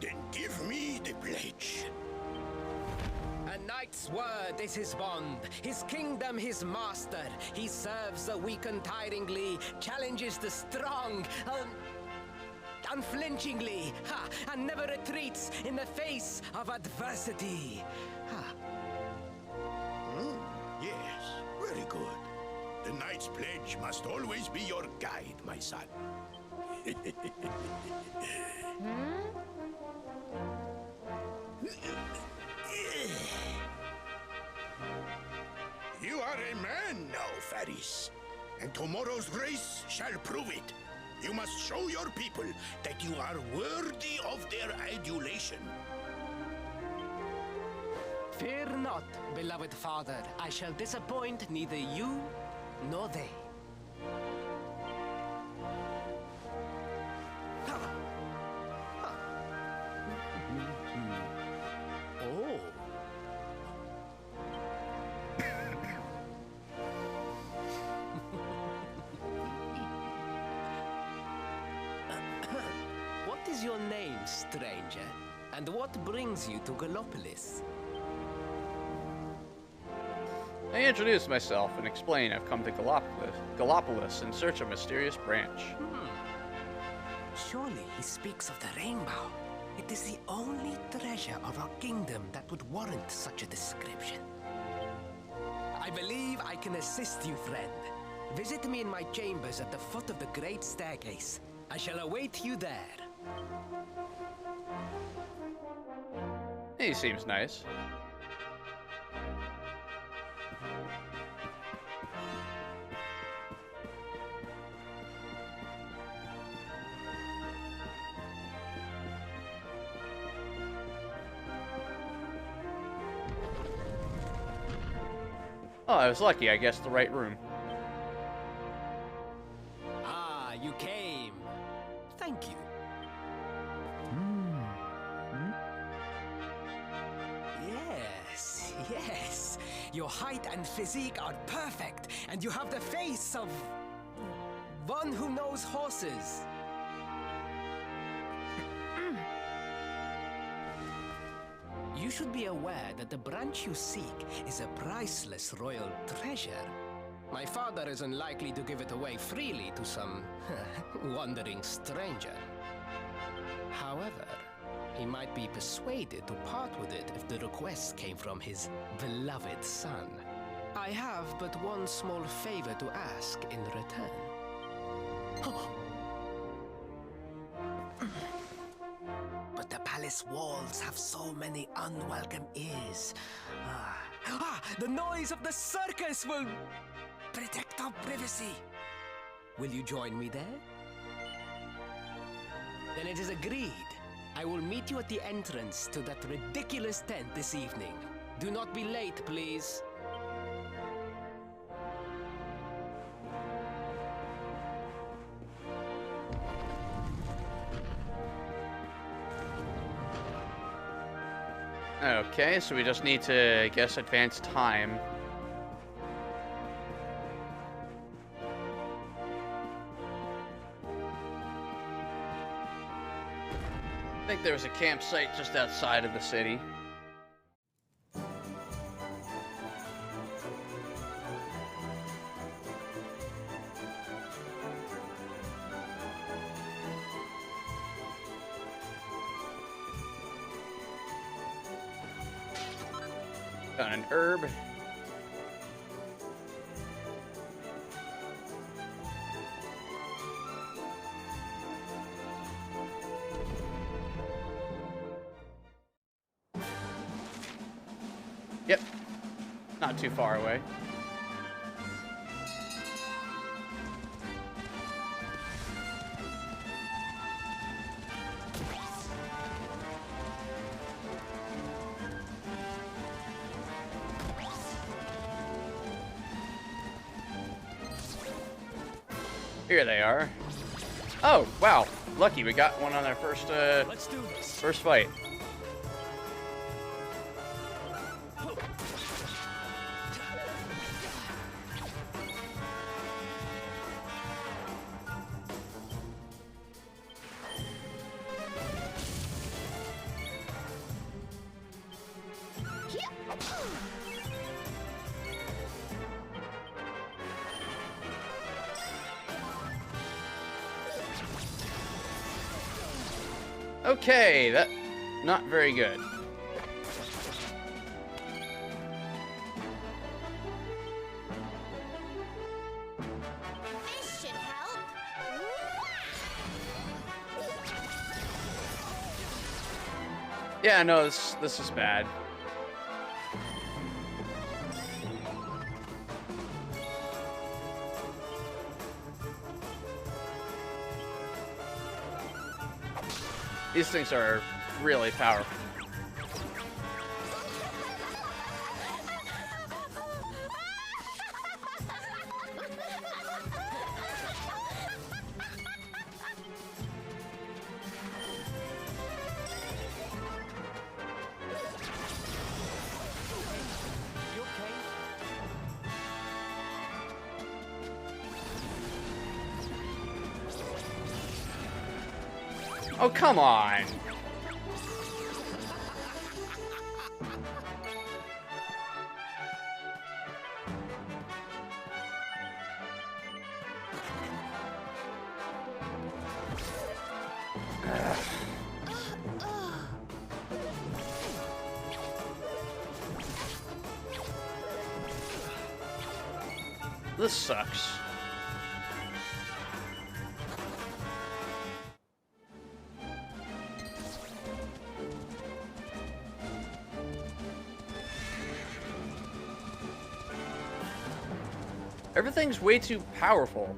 Then give me the pledge. A knight's word is his bond, his kingdom his master. He serves the weak untiringly, challenges the strong, unflinchingly, and never retreats in the face of adversity. Yes, very good. The knight's pledge must always be your guide, my son. You are a man now, Faris, and tomorrow's race shall prove it. You must show your people that you are worthy of their adulation. Fear not, beloved father. I shall disappoint neither you nor they. Oh. What is your name, stranger? And what brings you to Gallipolis? I introduce myself and explain I've come to Gallipolis in search of a mysterious branch. Surely he speaks of the rainbow. It is the only treasure of our kingdom that would warrant such a description. I believe I can assist you, friend. Visit me in my chambers at the foot of the Great Staircase. I shall await you there. He seems nice. Oh, I was lucky. I guessed the right room. Ah, you came. Thank you. Yes. Your height and physique are perfect, and you have the face of one who knows horses. You should be aware that the branch you seek is a priceless royal treasure. My father is unlikely to give it away freely to some wandering stranger. However, he might be persuaded to part with it if the request came from his beloved son. I have but one small favor to ask in return. But the palace walls have so many unwelcome ears. The noise of the circus will protect our privacy. Will you join me there? Then it is agreed. I will meet you at the entrance to that ridiculous tent this evening. Do not be late, please. Okay, so we just need to, I guess, advance time. I think there was a campsite just outside of the city. Found an herb. Yep. Not too far away. Here they are. Oh, wow. Lucky we got one on our first Let's do this. first fight. Okay, that not very good. This should help. Yeah, no, this is bad. These things are really powerful. You okay? Oh, come on. This sucks. Everything's way too powerful.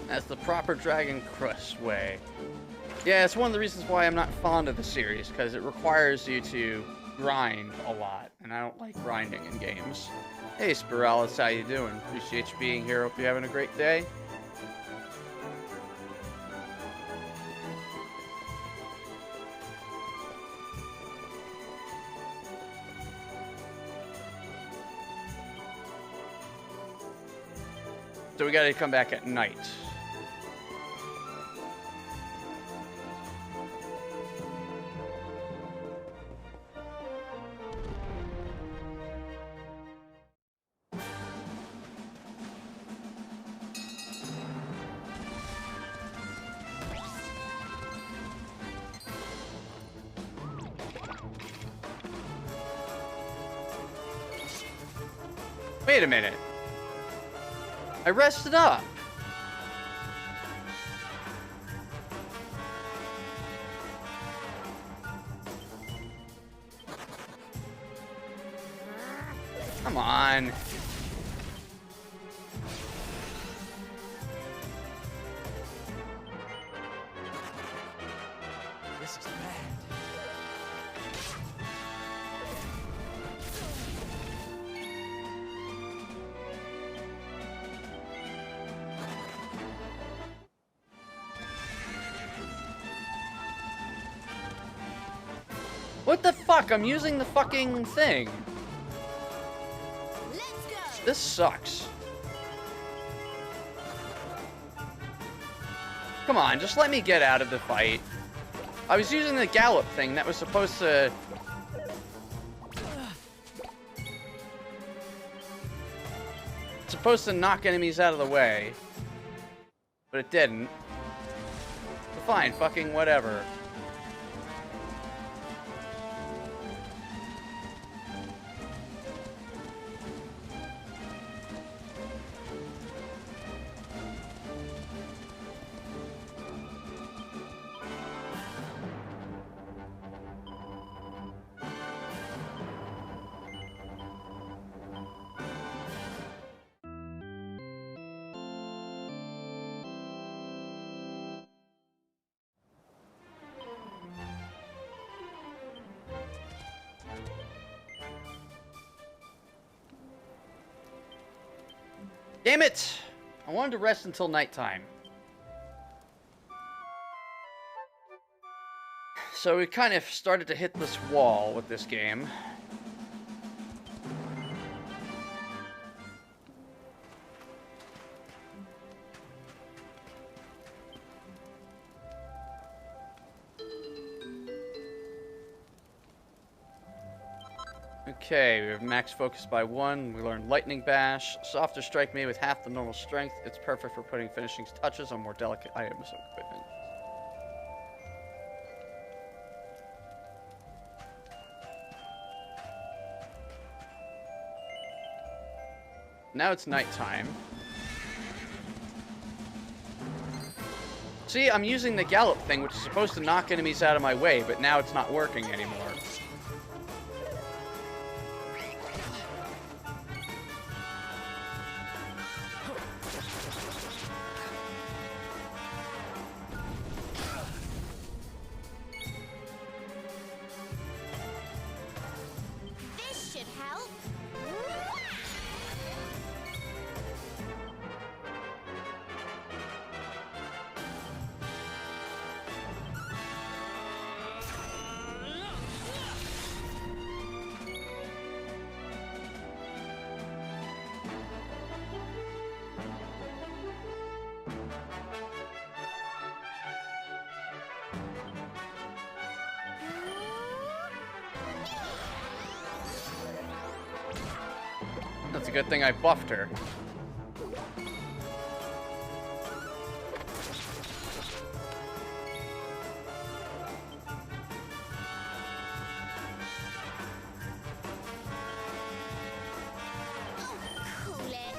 That's the proper Dragon Quest way. Yeah, it's one of the reasons why I'm not fond of the series, because it requires you to grind a lot, and I don't like grinding in games. Hey, Spiralis, how you doing? Appreciate you being here. Hope you're having a great day. So we gotta come back at night. Wait a minute. I rested up. Come on. This is bad. What the fuck? I'm using the fucking thing. Let's go. This sucks. Come on, just let me get out of the fight. I was using the gallop thing that was supposed to... supposed to knock enemies out of the way. But it didn't. Fine, fucking whatever. Damn it! I wanted to rest until nighttime. So we kind of started to hit this wall with this game. Okay, we have max focus by 1. We learned Lightning Bash. Softer strike made with half the normal strength. It's perfect for putting finishing touches on more delicate items of equipment. Now it's nighttime. See, I'm using the gallop thing, which is supposed to knock enemies out of my way, but now it's not working anymore. This should help. That's a good thing I buffed her. Cool it.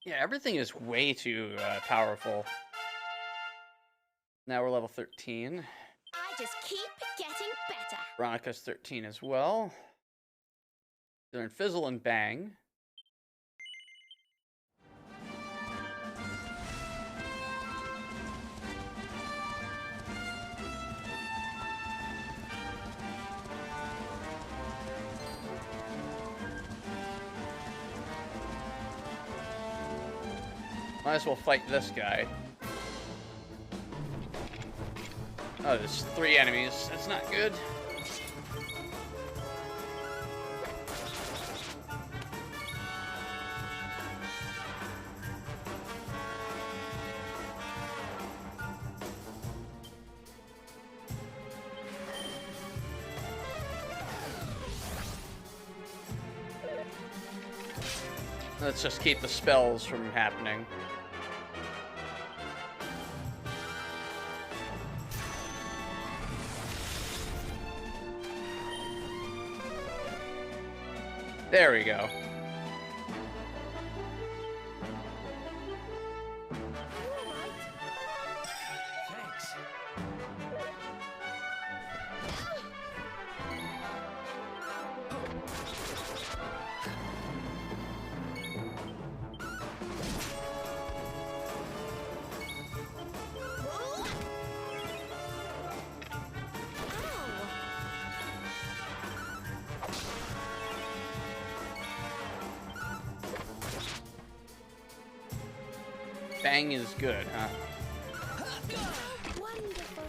Yeah, everything is way too powerful. Now we're level 13. I just keep getting better. Veronica's 13 as well. They're in Fizzle and Bang. Might as well fight this guy. Oh, there's 3 enemies. That's not good. Let's just keep the spells from happening. There we go. Thanks. Bang is good, huh? Wonderful.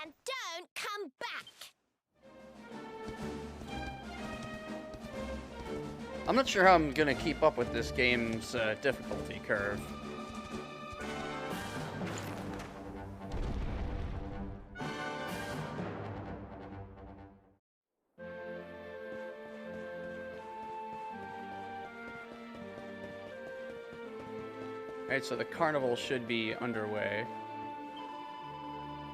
And don't come back. I'm not sure how I'm gonna keep up with this game's difficulty curve. Alright, so the carnival should be underway.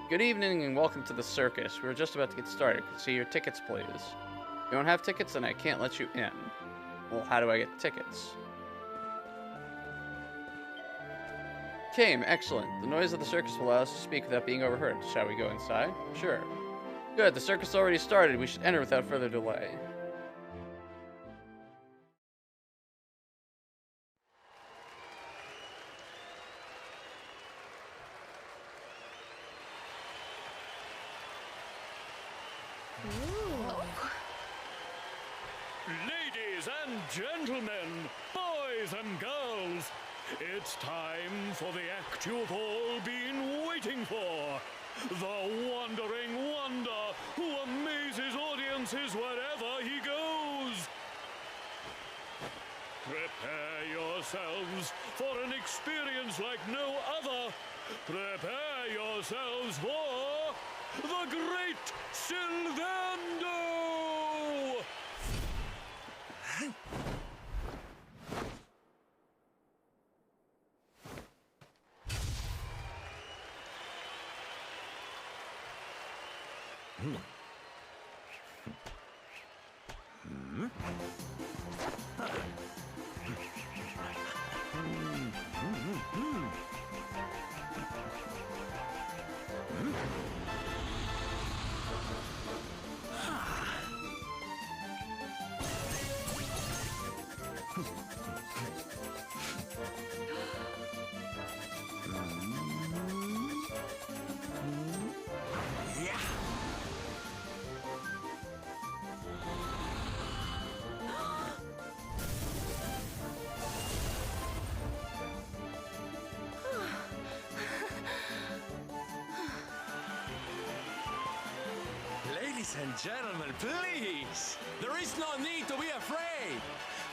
Good evening and welcome to the circus. We're just about to get started. See your tickets, please. If you don't have tickets, then I can't let you in. Well, how do I get tickets? Came, excellent. The noise of the circus will allow us to speak without being overheard. Shall we go inside? Sure. Good, the circus already started. We should enter without further delay. Ladies and gentlemen, boys and girls, it's time for the act you've all been waiting for. The Wandering Wonder, who amazes audiences wherever he goes. Prepare yourselves for an experience like no other. Prepare yourselves for the Great Sylvando! Ladies and gentlemen, please! There is no need to be afraid!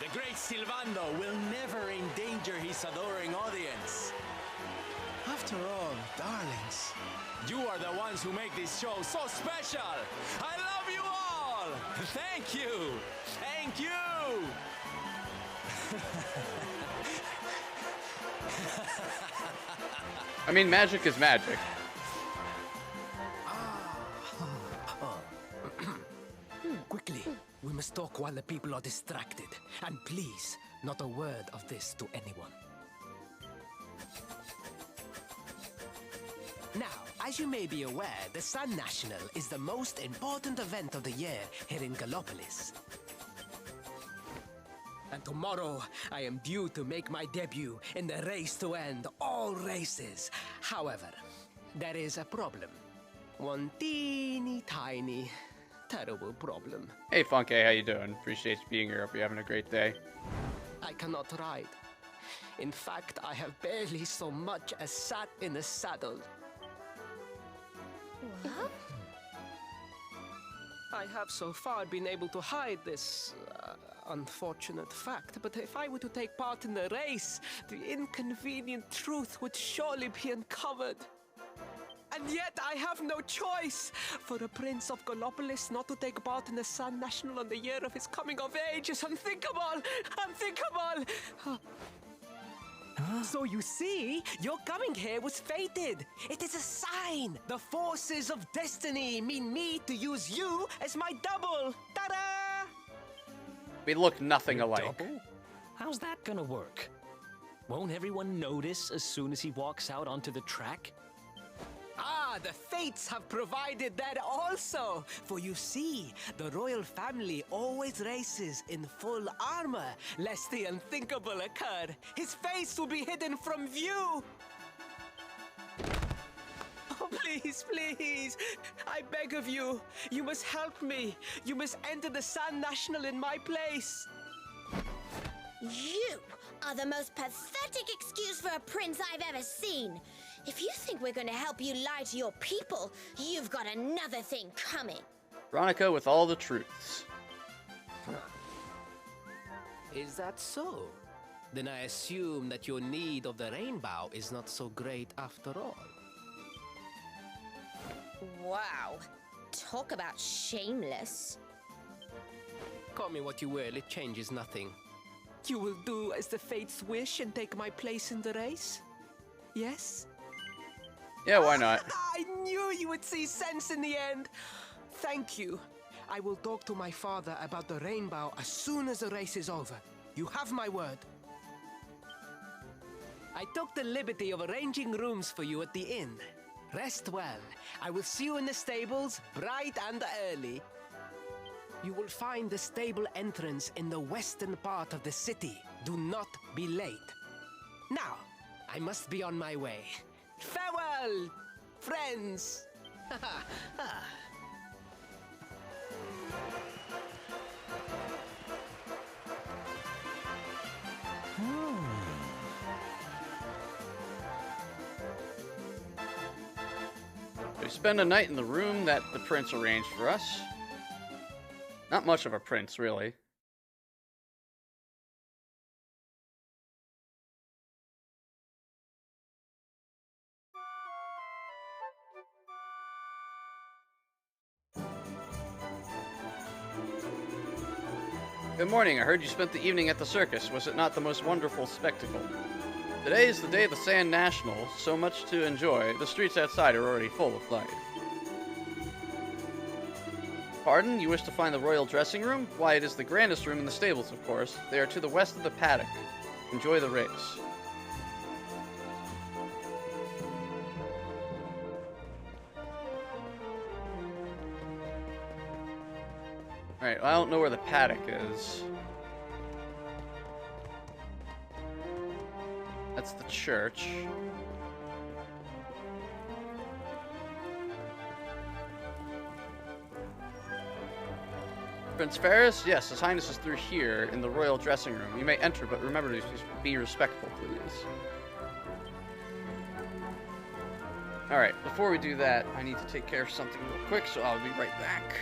The great Sylvando will never endanger his adoring audience. After all, darlings, you are the ones who make this show so special! I love you all! Thank you! Thank you! I mean, magic is magic. must talk while the people are distracted. And please, not a word of this to anyone. Now, as you may be aware, the Sun National is the most important event of the year here in Gallopolis. And tomorrow, I am due to make my debut in the race to end all races. However, there is a problem. One teeny tiny, terrible problem. Hey, Funke, how you doing? Appreciate you being here. Hope you're having a great day. I cannot ride. In fact, I have barely so much as sat in the saddle. What? I have so far been able to hide this unfortunate fact, but if I were to take part in the race, the inconvenient truth would surely be uncovered. And yet I have no choice. For a prince of Gallopolis not to take part in the Sun National on the year of his coming of age is unthinkable! Unthinkable! So you see, your coming here was fated. It is a sign. The forces of destiny mean me to use you as my double. Ta-da! We look nothing alike. Double? How's that gonna work? Won't everyone notice as soon as he walks out onto the track? Ah, the fates have provided that also. For you see, the royal family always races in full armor, lest the unthinkable occur. His face will be hidden from view. Oh, please, please. I beg of you. You must help me. You must enter the Sun National in my place. You are the most pathetic excuse for a prince I've ever seen. If you think we're going to help you lie to your people, you've got another thing coming. Veronica with all the truths. Is that so? Then I assume that your need of the rainbow is not so great after all. Wow. Talk about shameless. Call me what you will, it changes nothing. You will do as the fates wish and take my place in the race? Yes? Yeah, why not? I knew you would see sense in the end. Thank you. I will talk to my father about the rainbow as soon as the race is over. You have my word. I took the liberty of arranging rooms for you at the inn. Rest well. I will see you in the stables, bright and early. You will find the stable entrance in the western part of the city. Do not be late. Now, I must be on my way. Farewell, friends! We spend a night in the room that the prince arranged for us. Not much of a prince, really. Good morning. I heard you spent the evening at the circus. Was it not the most wonderful spectacle? Today is the day of the Sand National. So much to enjoy. The streets outside are already full of life. Pardon? You wish to find the royal dressing room? Why, it is the grandest room in the stables, of course. They are to the west of the paddock. Enjoy the race. Alright, well, I don't know where the paddock is. That's the church. Prince Ferris? Yes, His Highness is through here in the royal dressing room. You may enter, but remember to be respectful, please. Alright, before we do that, I need to take care of something real quick, so I'll be right back.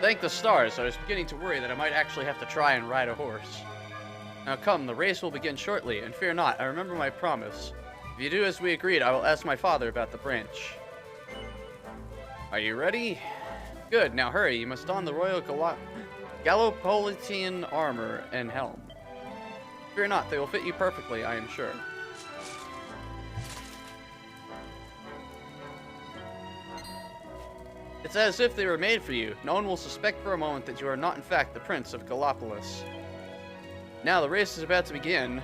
Thank the stars, I was beginning to worry that I might actually have to try and ride a horse. Now come, the race will begin shortly, and fear not, I remember my promise. If you do as we agreed, I will ask my father about the branch. Are you ready? Good, now hurry, you must don the royal Gallopolitan armor and helm. Fear not, they will fit you perfectly, I am sure. It's as if they were made for you. No one will suspect for a moment that you are not in fact the Prince of Gallopolis. Now the race is about to begin.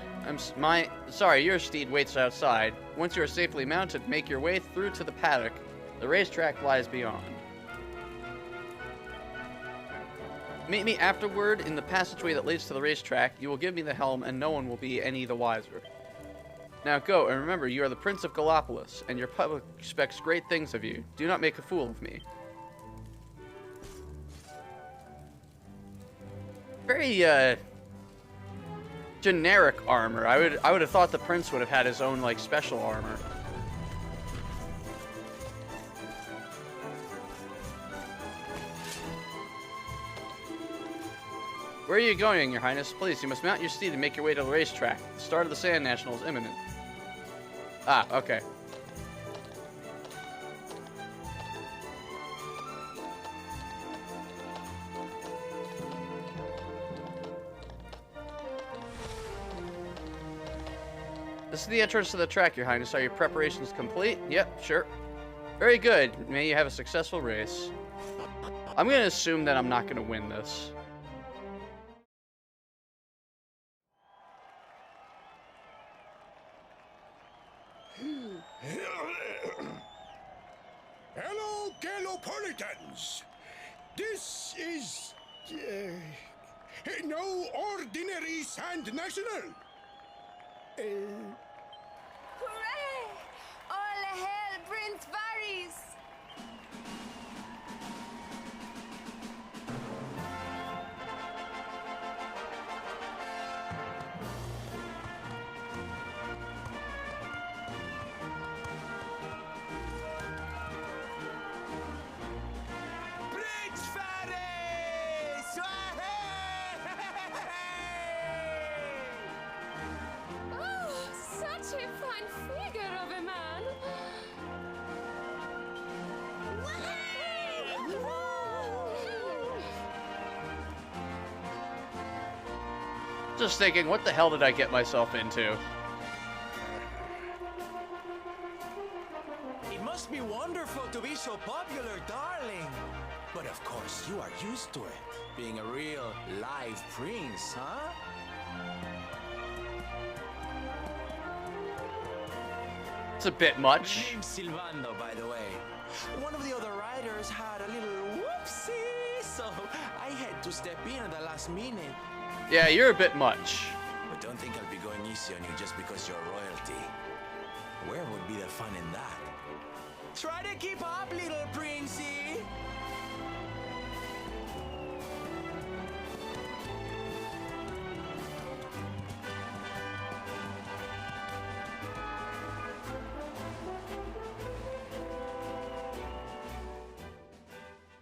Sorry, your steed waits outside. Once you are safely mounted, make your way through to the paddock. The racetrack lies beyond. Meet me afterward in the passageway that leads to the racetrack. You will give me the helm, and no one will be any the wiser. Now go, and remember, you are the Prince of Gallopolis, and your public expects great things of you. Do not make a fool of me. Very, generic armor. I would have thought the prince would have had his own, like, special armor. Where are you going, Your Highness? Please, you must mount your steed and make your way to the racetrack. The start of the Sand National is imminent. Ah, okay. This is the entrance to the track, Your Highness. Are your preparations complete? Yep, sure. Very good. May you have a successful race. I'm going to assume that I'm not going to win this. Hello, Gallopolitans! This is... no ordinary Sand National! Hooray! All hail Prince Varys! Prince Varys! Oh, such a fine figure of a man! Just thinking, what the hell did I get myself into? It must be wonderful to be so popular, darling. But of course, you are used to it. Being a real, live prince, huh? It's a bit much. My name's Silvando, by the way. One of the other riders had a little whoopsie, so I had to step in at the last minute. Yeah, you're a bit much. But don't think I'll be going easy on you just because you're royalty. Where would be the fun in that? Try to keep up, little princey!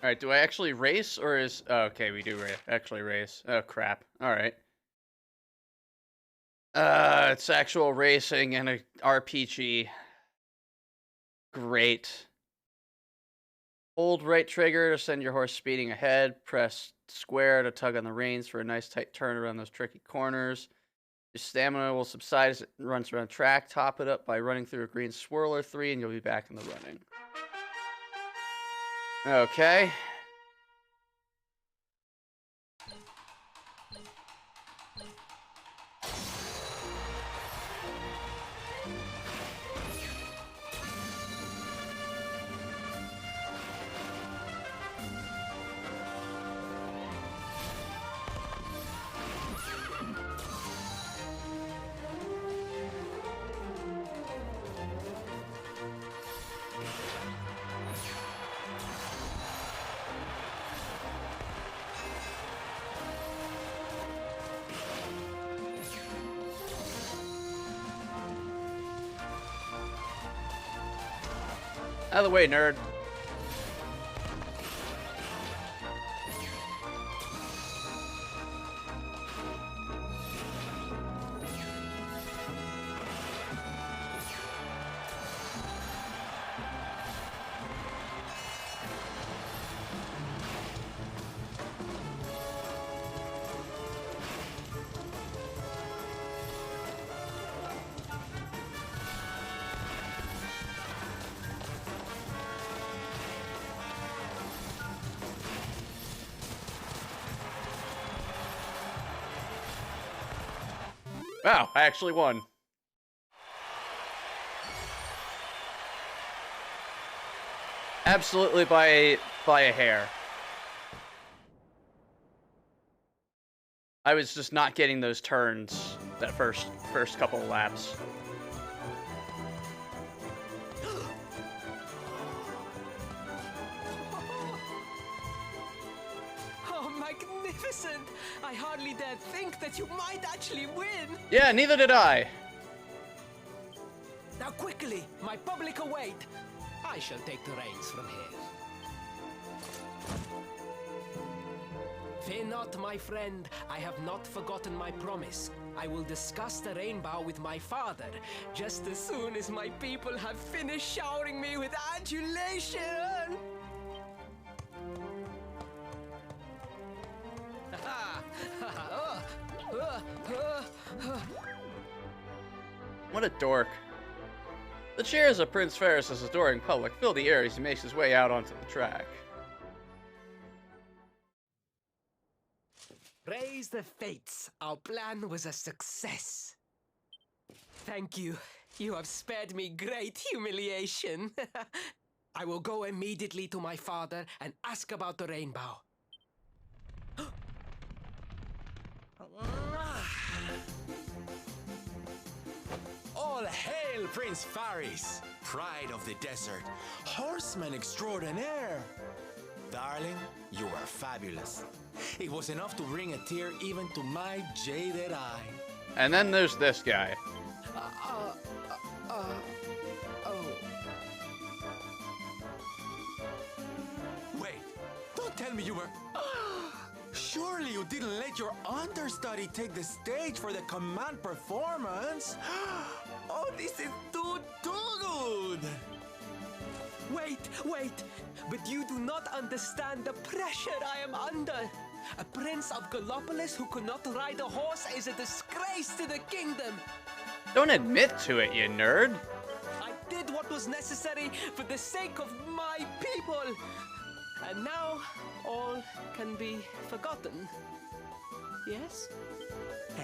Alright, do I actually race, or is... Oh, okay, we do actually race. Oh, crap. Alright. It's actual racing and a RPG. Great. Hold right trigger to send your horse speeding ahead. Press square to tug on the reins for a nice tight turn around those tricky corners. Your stamina will subside as it runs around track. Top it up by running through a green swirler 3 and you'll be back in the running. Okay. Out of the way, nerd. Wow, I actually won. Absolutely by a hair. I was just not getting those turns that first couple of laps. Oh, magnificent! I hardly dare think that you might actually win. Yeah, neither did I. Now quickly, my public await. I shall take the reins from here. Fear not, my friend. I have not forgotten my promise. I will discuss the rainbow with my father, just as soon as my people have finished showering me with adulation. What a dork. The cheers of Prince Faris' adoring public fill the air as he makes his way out onto the track. Praise the fates. Our plan was a success. Thank you. You have spared me great humiliation. I will go immediately to my father and ask about the rainbow. All hail Prince Faris, pride of the desert, horseman extraordinaire. Darling, you were fabulous. It was enough to bring a tear even to my jaded eye. And then there's this guy. Oh. Wait, don't tell me you were... Surely you didn't let your understudy take the stage for the command performance? Oh, this is too good! Wait! But you do not understand the pressure I am under. A prince of Gallopolis who could not ride a horse is a disgrace to the kingdom. Don't admit to it, you nerd. I did what was necessary for the sake of my people. And now, all can be forgotten. Yes?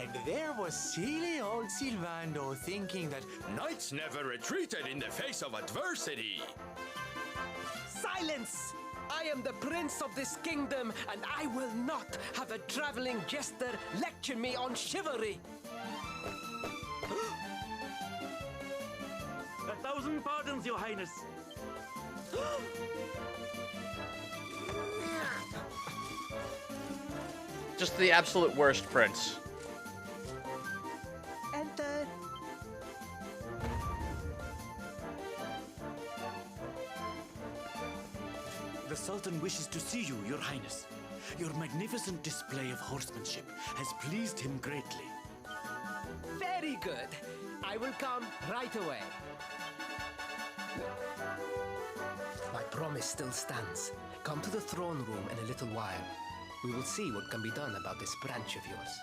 And there was silly old Silvando thinking that knights never retreated in the face of adversity. Silence! I am the prince of this kingdom, and I will not have a traveling jester lecture me on chivalry. 1,000 pardons, Your Highness. Just the absolute worst prince. Enter. The Sultan wishes to see you, Your Highness. Your magnificent display of horsemanship has pleased him greatly. Very good. I will come right away. My promise still stands. Come to the throne room in a little while. We will see what can be done about this branch of yours.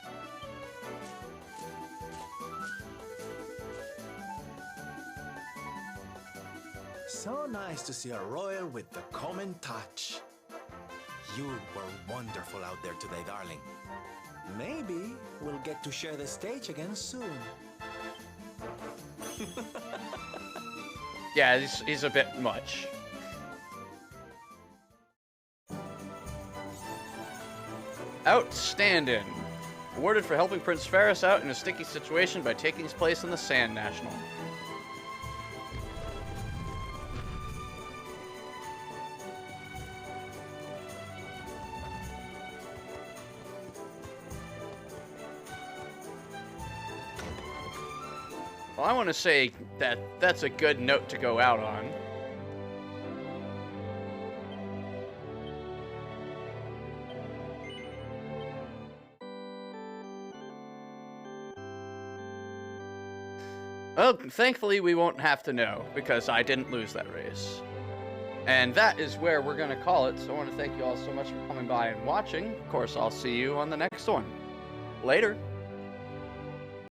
So nice to see a royal with the common touch. You were wonderful out there today, darling. Maybe we'll get to share the stage again soon. Yeah, he's a bit much. Outstanding. Awarded for helping Prince Faris out in a sticky situation by taking his place in the Sand National. Well, I want to say that that's a good note to go out on. Well, thankfully we won't have to know, because I didn't lose that race. And that is where we're going to call it, so I want to thank you all so much for coming by and watching. Of course, I'll see you on the next one. Later.